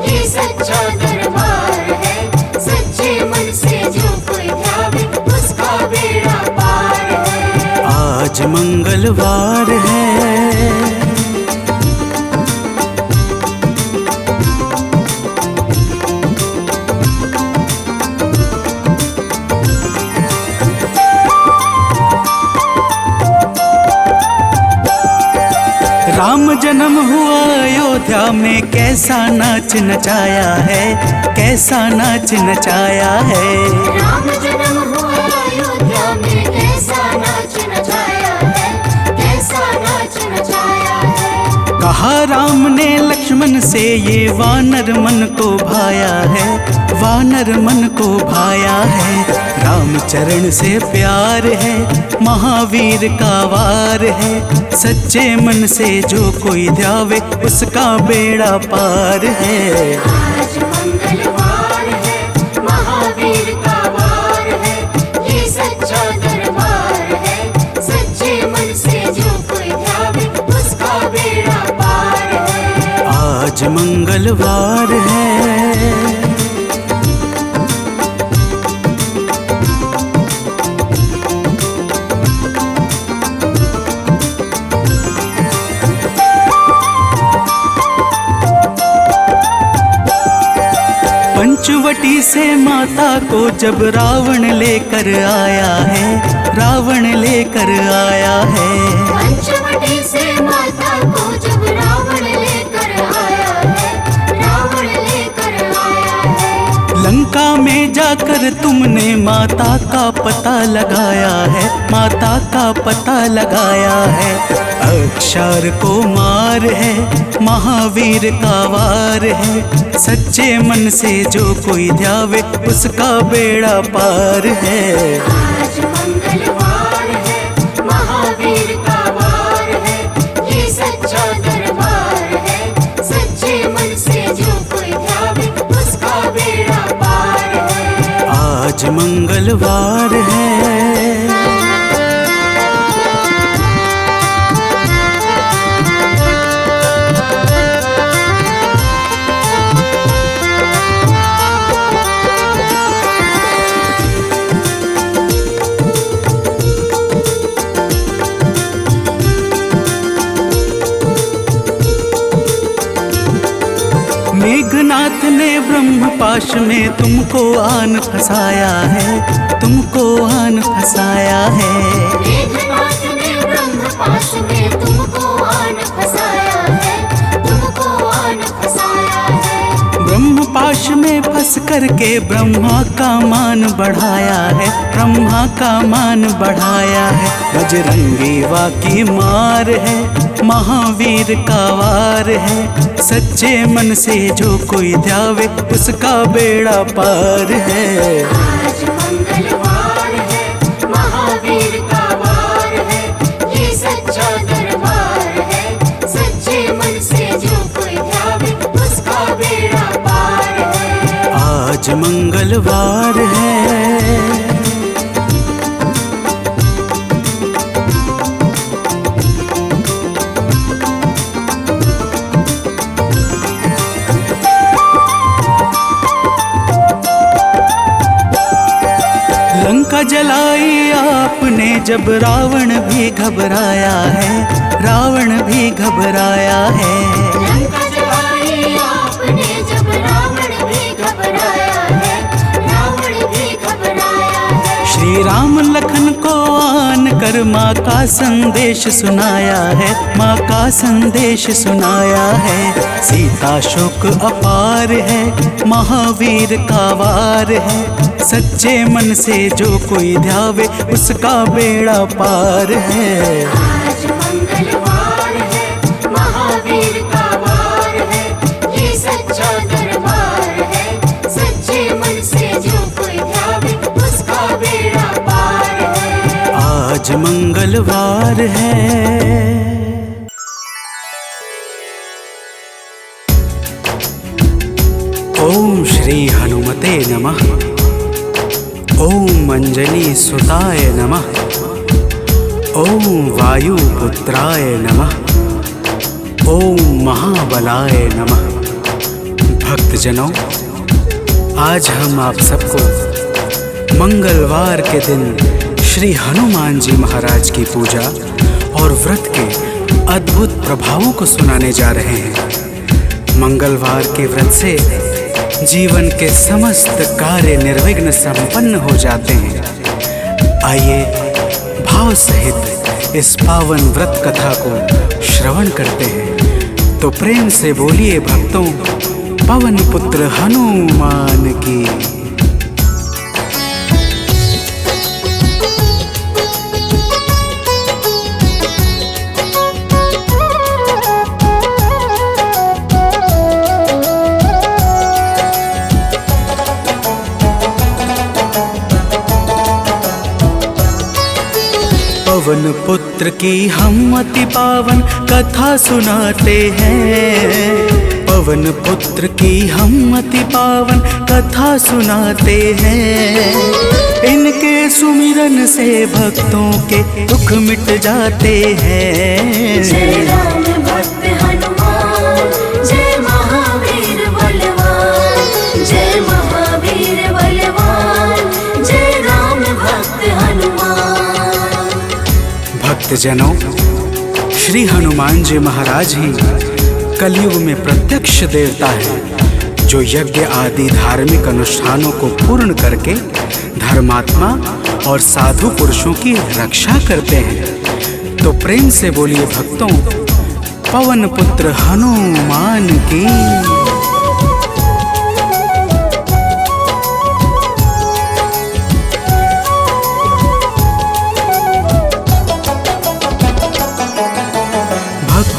ये सच्चा दरबार है। सच्चे मन से जो कोई ध्यावे उसका बेड़ा पार है। आज मंगलवार है। राम जन्म हुआ अयोध्या में, कैसा नाच नचाया है, कैसा नाच नचाया है। राम जन्म हुआ अयोध्या में, कैसा नाच नचाया है, कैसा नाच नचाया है। कहा राम ने लक्ष्मण से ये वानर मन को भाया है, वानर मन को भाया है। राम चरण से प्यार है, महावीर का वार है। सच्चे मन से जो कोई ध्यावे उसका बेड़ा पार है। आज मंगलवार है, महावीर का वार है, ये सच्चा दरबार है। सच्चे मन से जो कोई ध्यावे उसका बेड़ा पार है। आज मंगलवार है। पंचवटी से माता को जब रावण लेकर आया है, रावण लेकर आया है। पंचवटी से माता को जब रावण लेकर आया है, रावण लेकर आया है। लंका में जाकर तुमने माता का पता लगाया है, माता का पता लगाया है। अक्षर को मार है, महावीर का वार है। सच्चे मन से जो कोई ध्यावे उसका बेड़ा पार है। आज मंगलवार है, महावीर का वार है, ये सच्चा दरबार है। सच्चे मन से जो कोई ध्यावे उसका बेड़ा पार है। आज मंगलवार है। मेघनाथ ने ब्रह्मपाश में तुमको आन फंसाया है, तुमको आन फंसाया है। मेघनाथ ने ब्रह्मपाश में तुमको आन फंसाया है, तुमको आन फंसाया है। ब्रह्मपाश में फंस करके ब्रह्मा का मान बढ़ाया है, ब्रह्मा का मान बढ़ाया है। बजरंगी वाकी मार है, महावीर का वार है। सच्चे मन से जो कोई ध्यावे उसका बेड़ा पार है। आज मंगलवार है, महावीर का वार है, ये सच्चा दरबार है। सच्चे मन से जो कोई ध्यावे उसका बेड़ा पार है। आज मंगलवार है। लंका जलाई आपने जब रावण भी घबराया है, रावण भी घबराया है। लंका जलाई आपने जब रावण भी घबराया है, रावण भी घबराया है। श्री राम लखन को आन कर माँ का संदेश सुनाया है, माँ का संदेश सुनाया है। सीता शोक अपार है, महावीर का वार है। सच्चे मन से जो कोई ध्यावे उसका बेड़ा पार है। आज मंगलवार है, महावीर का वार है, ये सच्चा दरबार है। सच्चे मन से जो कोई ध्यावे उसका बेड़ा पार है। आज मंगलवार है। ओम श्री हनुमते नमः। ओम अंजनी सुताय नमः। ओम वायुपुत्राय नमः। ओम महाबलाय नमः। भक्तजनों, आज हम आप सबको मंगलवार के दिन श्री हनुमान जी महाराज की पूजा और व्रत के अद्भुत प्रभावों को सुनाने जा रहे हैं। मंगलवार के व्रत से जीवन के समस्त कार्य निर्विघ्न संपन्न हो जाते हैं। आइए भाव सहित इस पावन व्रत कथा को श्रवण करते हैं। तो प्रेम से बोलिए भक्तों, पवन पुत्र हनुमान की। पवन पुत्र की हम अति पावन कथा सुनाते हैं। पवन पुत्र की हम अति पावन कथा सुनाते हैं। इनके सुमिरन से भक्तों के दुख मिट जाते हैं। जय राम भक्त हनुमान, जय महावीर बलवान, जय महावीर बलवान, जय राम भक्त हनुमान। भक्तजनों, श्री हनुमान जी महाराज ही कलयुग में प्रत्यक्ष देवता है, जो यज्ञ आदि धार्मिक अनुष्ठानों को पूर्ण करके धर्मात्मा और साधु पुरुषों की रक्षा करते हैं। तो प्रेम से बोलिए भक्तों, पवन पुत्र हनुमान की।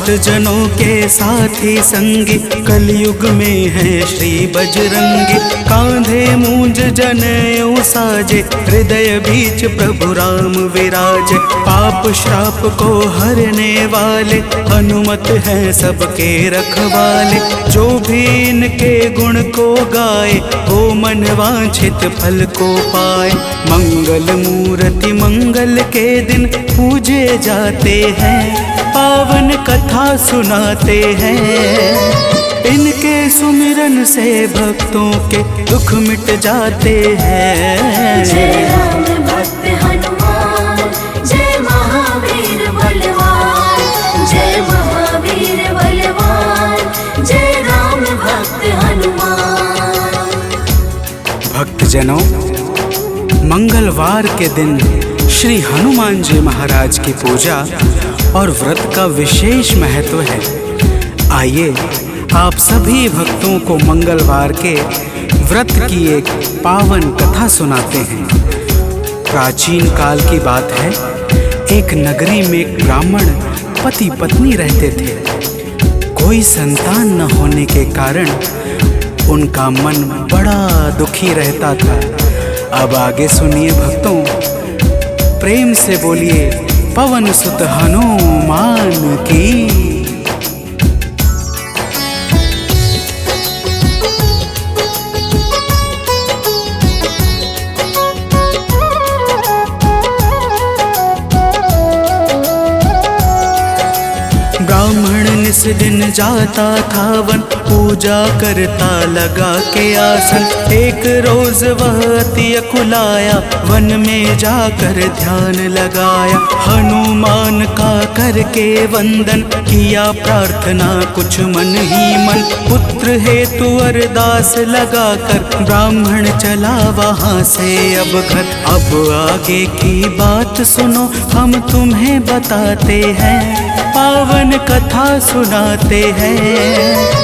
भक्तजनों के साथी संगी कलयुग में है श्री बजरंगी। कांधे मूंज जनेऊ साजे, हृदय बीच प्रभु राम विराजे। पाप श्राप को हरने वाले हनुमत हैं सबके रखवाले। जो भी इनके गुण को गाए, वो मन वांछित फल को पाए। मंगल मूर्ति मंगल के दिन पूजे जाते हैं, पावन कथा सुनाते हैं। इनके सुमिरन से भक्तों के दुख मिट जाते हैं। जय राम भक्त हनुमान, जय महावीर बलवान, जय महावीर बलवान, जय राम भक्त हनुमान। भक्तजनों, मंगलवार के दिन श्री हनुमान जी महाराज की पूजा और व्रत का विशेष महत्व है। आइए आप सभी भक्तों को मंगलवार के व्रत की एक पावन कथा सुनाते हैं। प्राचीन काल की बात है, एक नगरी में एक ब्राह्मण पति पत्नी रहते थे। कोई संतान न होने के कारण उनका मन बड़ा दुखी रहता था। अब आगे सुनिए भक्तों, प्रेम से बोलिए पवन सुत हनुमान की। ब्राह्मण निस दिन जाता था वन, पूजा करता लगा के आसन। एक रोज वह अति अकुलाया, वन में जाकर ध्यान लगाया। हनुमान का करके वंदन, किया प्रार्थना कुछ मन ही मन। पुत्र हेतु अरदास लगाकर, ब्राह्मण चला वहाँ से अब घर। अब आगे की बात सुनो, हम तुम्हें बताते हैं, पावन कथा सुनाते हैं।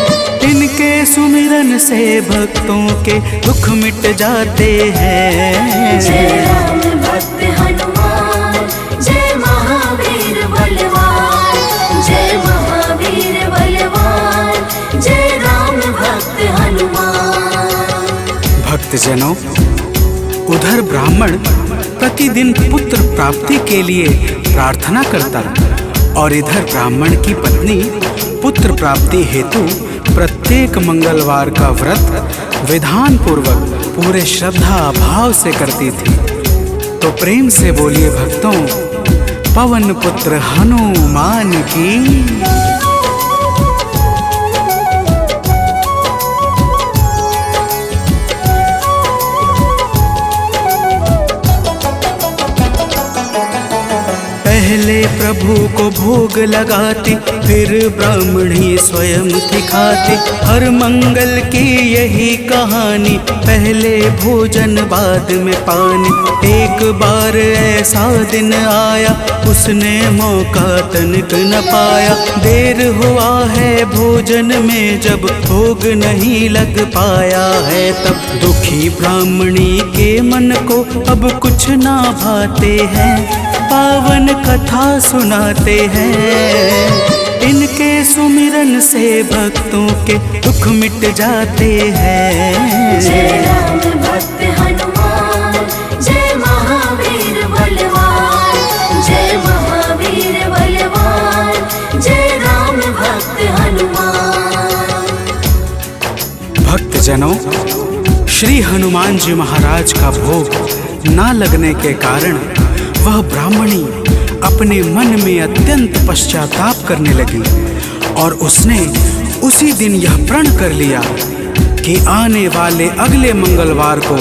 इनके सुमिरन से भक्तों के दुख मिट जाते हैं। जय राम भक्त हनुमान, जय महावीर बलवान, जय महावीर बलवान, जय राम भक्त हनुमान। भक्तजनों, उधर ब्राह्मण प्रतिदिन पुत्र प्राप्ति के लिए प्रार्थना करता, और इधर ब्राह्मण की पत्नी पुत्र प्राप्ति हेतु प्रत्येक मंगलवार का व्रत विधान पूर्वक पूरे श्रद्धा भाव से करती थी। तो प्रेम से बोलिए भक्तों, पवन पुत्र हनुमान की। पहले प्रभु को भोग लगाती, फिर ब्राह्मणी स्वयं थी खाती। हर मंगल की यही कहानी, पहले भोजन बाद में पानी। एक बार ऐसा दिन आया, उसने मौका तनिक न पाया। देर हुआ है भोजन में, जब भोग नहीं लग पाया है तब। दुखी ब्राह्मणी के मन को अब कुछ ना भाते हैं, पावन कथा सुनाते हैं। इनके सुमिरन से भक्तों के दुख मिट जाते हैं। जय राम भक्त हनुमान, जय महावीर बलवान, जय भक्तजनों, श्री हनुमान जी महाराज का भोग ना लगने के कारण वह ब्राह्मणी अपने मन में अत्यंत पश्चाताप करने लगी और उसने उसी दिन यह प्रण कर लिया कि आने वाले अगले मंगलवार को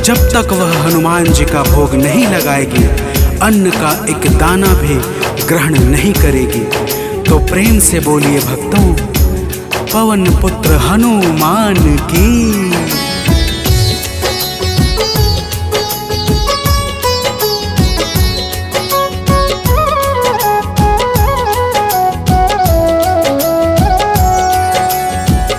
जब तक वह हनुमान जी का भोग नहीं लगाएगी, अन्न का एक दाना भी ग्रहण नहीं करेगी। तो प्रेम से बोलिए भक्तों, पवन पुत्र हनुमान की।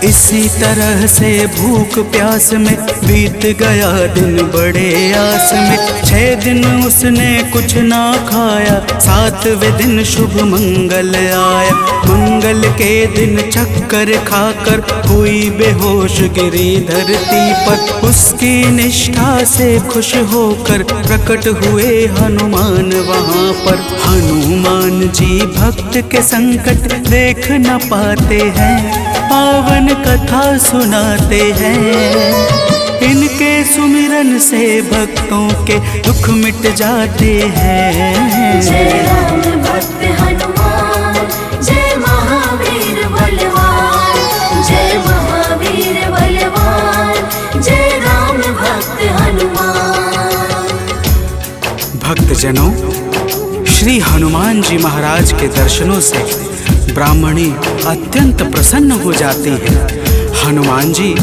इसी तरह से भूख प्यास में बीत गया दिन बड़े आस में। 6 दिन उसने कुछ ना खाया, 7वें दिन शुभ मंगल आया। मंगल के दिन चक्कर खाकर हुई बेहोश गिरी धरती पर। उसकी निष्ठा से खुश होकर प्रकट हुए हनुमान वहाँ पर। हनुमान जी भक्त के संकट देख न पाते हैं, पावन कथा सुनाते हैं। इनके सुमिरन से भक्तों के दुख मिट जाते हैं। जय राम भक्त हनुमान, जय महावीर बलवान, जय महावीर बलवान, जय राम भक्त हनुमान। भक्तजनों, श्री हनुमान जी महाराज के दर्शनों से ब्राह्मणी अत्यंत प्रसन्न हो जाती है। हनुमान जी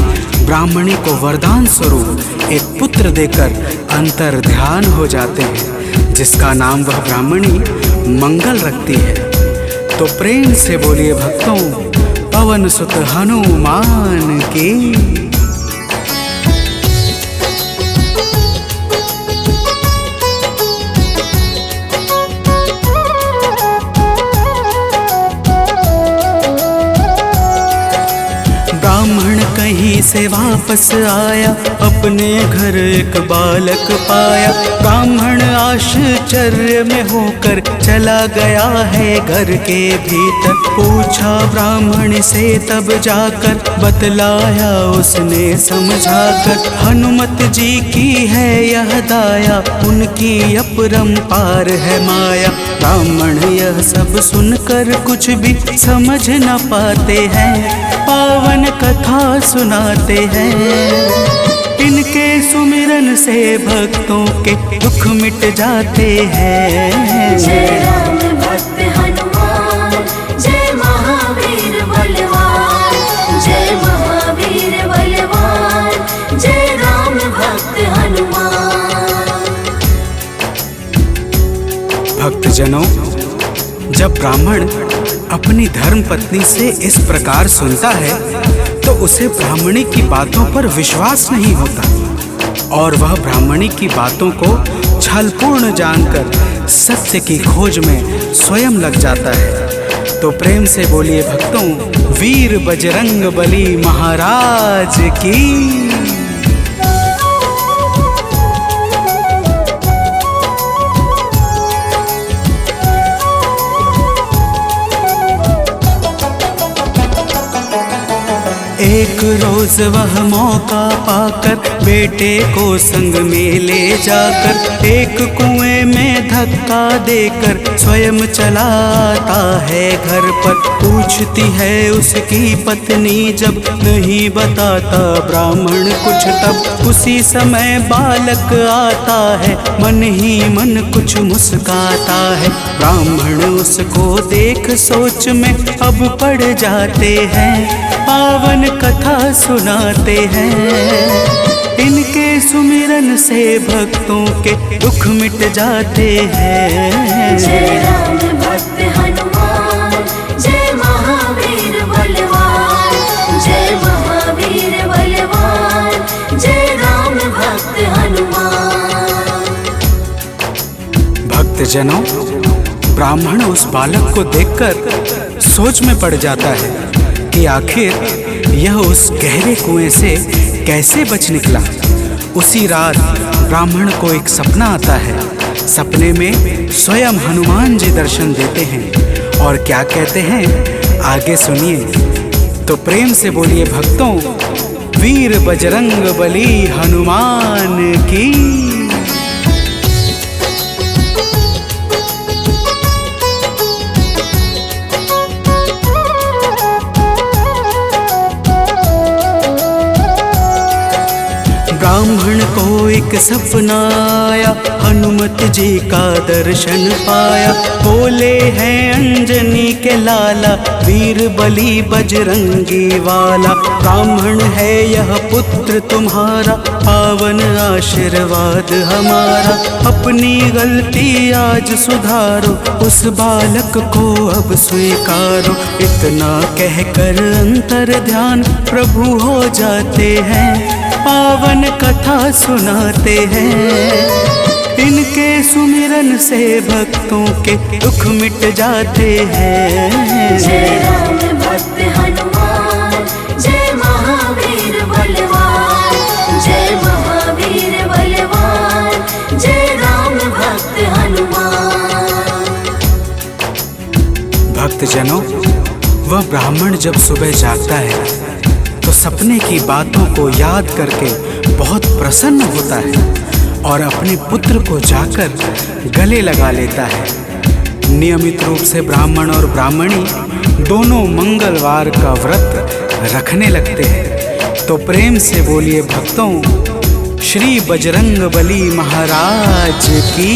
ब्राह्मणी को वरदान स्वरूप एक पुत्र देकर अंतर ध्यान हो जाते हैं, जिसका नाम वह ब्राह्मणी मंगल रखती है। तो प्रेम से बोलिए भक्तों, पवन सुत हनुमान की। ब्राह्मण कहीं से वापस आया, अपने घर एक बालक पाया। ब्राह्मण आश्चर्य में होकर चला गया है घर के भीतर। पूछा ब्राह्मण से तब जाकर, बतलाया उसने समझाकर। हनुमत जी की है यह दाया, उनकी अपरंपार है माया। ब्राह्मण यह सब सुनकर कुछ भी समझ न पाते हैं, पावन कथा सुनाते हैं। इनके सुमिरन से भक्तों के दुख मिट जाते हैं। जय राम भक्त हनुमान, जय महावीर बलवान, जय महावीर बलवान, जय राम भक्त हनुमान। भक्तजनों, जब ब्राह्मण अपनी धर्म पत्नी से इस प्रकार सुनता है तो उसे ब्राह्मणी की बातों पर विश्वास नहीं होता और वह ब्राह्मणी की बातों को छलपूर्ण जानकर सत्य की खोज में स्वयं लग जाता है। तो प्रेम से बोलिए भक्तों, वीर बजरंग बली महाराज की। एक रोज वह मौका पाकर बेटे को संग में ले जाकर एक कुएं में धक्का देकर स्वयं चलाता है घर पर। पूछती है उसकी पत्नी जब, नहीं बताता ब्राह्मण कुछ तब। उसी समय बालक आता है, मन ही मन कुछ मुस्काता है। ब्राह्मण उसको देख सोच में अब पड़ जाते हैं, पावन कथा सुनाते हैं। इनके सुमिरन से भक्तों के दुख मिट जाते हैं। जय राम भक्त हनुमान, जय महावीर बलवान, जय महावीर बलवान, जय राम भक्त हनुमान। भक्तजनों, ब्राह्मण उस बालक को देखकर सोच में पड़ जाता है कि आखिर यह उस गहरे कुएं से कैसे बच निकला। उसी रात ब्राह्मण को एक सपना आता है। सपने में स्वयं हनुमान जी दर्शन देते हैं और क्या कहते हैं आगे सुनिए। तो प्रेम से बोलिए भक्तों, वीर बजरंग बली हनुमान की। ब्राह्मण को एक सपना आया, हनुमत जी का दर्शन पाया। बोले हैं अंजनी के लाला, वीर बली बजरंगी वाला। ब्राह्मण है यह पुत्र तुम्हारा, पावन आशीर्वाद हमारा। अपनी गलती आज सुधारो, उस बालक को अब स्वीकारो। इतना कहकर अंतर ध्यान प्रभु हो जाते हैं, पावन कथा सुनाते हैं। इनके सुमिरन से भक्तों के दुख मिट जाते हैं। जय राम भक्त हनुमान, जय महावीर बलवान, जय महावीर बलवान, जय राम भक्त हनुमान। भक्तजनों, वह ब्राह्मण जब सुबह जागता है तो सपने की बातों को याद करके बहुत प्रसन्न होता है और अपने पुत्र को जाकर गले लगा लेता है। नियमित रूप से ब्राह्मण और ब्राह्मणी दोनों मंगलवार का व्रत रखने लगते हैं। तो प्रेम से बोलिए भक्तों, श्री बजरंग बली महाराज की।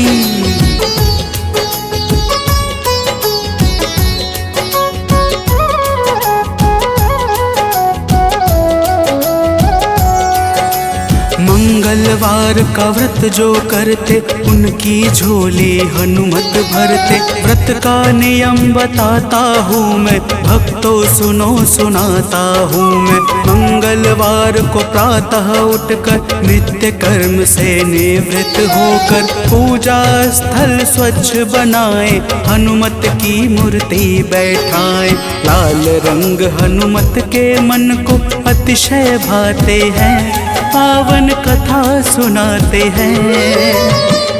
मंगलवार का व्रत जो करते, उनकी झोली हनुमत भरते। व्रत का नियम बताता हूँ मैं, भक्तों सुनो सुनाता हूँ मैं। मंगलवार को प्रातः उठकर नित्य कर्म से निवृत्त होकर पूजा स्थल स्वच्छ बनाए, हनुमत की मूर्ति बैठाए। लाल रंग हनुमत के मन को अतिशय भाते हैं, पावन कथा सुनाते हैं।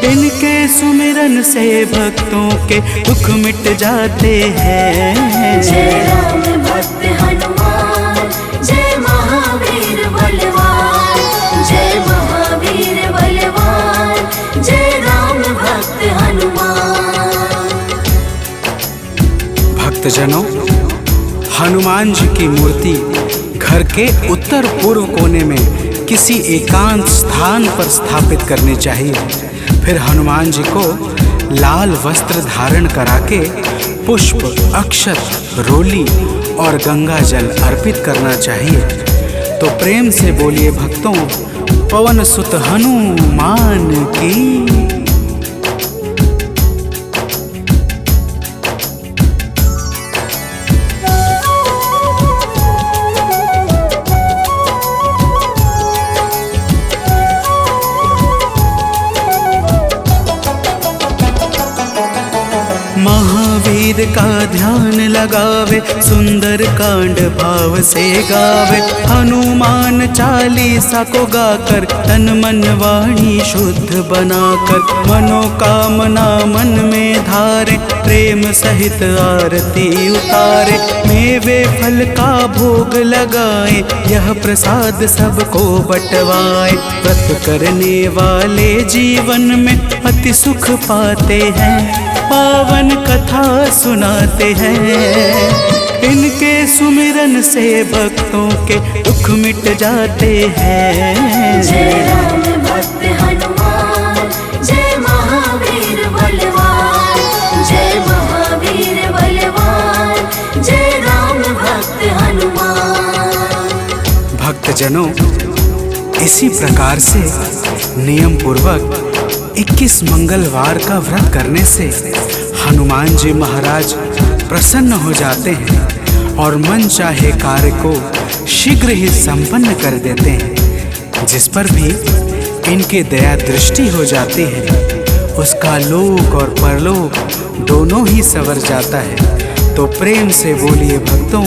इनके सुमिरन से भक्तों के दुख मिट जाते हैं। जय राम भक्त हनुमान, जय महावीर बलवान, जय महावीर बलवान, जय राम भक्त हनुमान। भक्तजनों, हनुमान जी की मूर्ति घर के उत्तर पूर्व कोने में किसी एकांत स्थान पर स्थापित करनी चाहिए। फिर हनुमान जी को लाल वस्त्र धारण करा के पुष्प, अक्षत, रोली और गंगा जल अर्पित करना चाहिए। तो प्रेम से बोलिए भक्तों, पवन सुत हनुमान की। महावीर का ध्यान लगावे, सुंदर कांड भाव से गावे। हनुमान चालीसा को गाकर तन मन वाणी शुद्ध बनाकर, मनोकामना मन में धारे, प्रेम सहित आरती उतारे। मेवे फल का भोग लगाए, यह प्रसाद सबको बंटवाए। व्रत करने वाले जीवन में अति सुख पाते हैं, पावन कथा सुनाते हैं। इनके सुमिरन से भक्तों के दुख मिट जाते हैं। जय राम भक्त हनुमान, जय महावीर बलवान, जय महावीर बलवान, जय राम भक्त हनुमान। भक्तजनों, इसी प्रकार से नियम पूर्वक 21 मंगलवार का व्रत करने से हनुमान जी महाराज प्रसन्न हो जाते हैं और मन चाहे कार्य को शीघ्र ही संपन्न कर देते हैं। जिस पर भी इनके दया दृष्टि हो जाती है, उसका लोक और परलोक दोनों ही संवर जाता है। तो प्रेम से बोलिए भक्तों,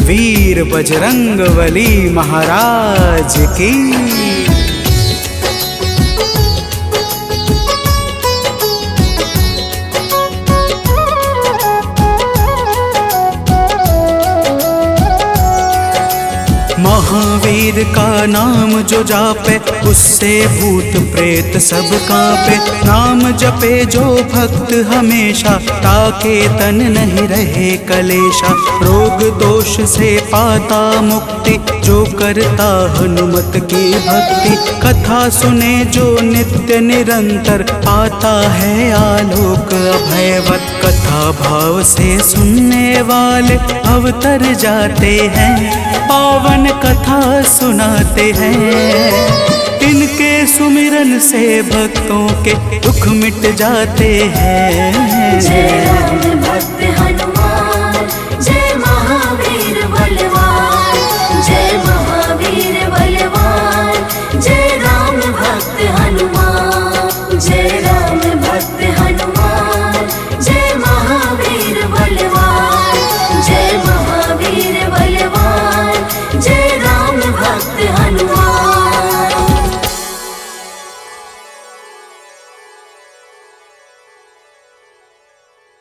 वीर बजरंग बली महाराज की। महावीर महावीर का नाम जो जापे उससे भूत प्रेत सब कांपे। नाम जपे जो भक्त हमेशा ताके तन नहीं रहे कलेशा। रोग दोष से पाता मुक्ति जो करता हनुमत की भक्ति। कथा सुने जो नित्य निरंतर पाता है आलोक अभयवत। कथा भाव से सुनने वाले अवतर जाते हैं पावन कथा सुनाते हैं। इनके सुमिरन से भक्तों के दुख मिट जाते हैं। जय राम भक्त हनुमान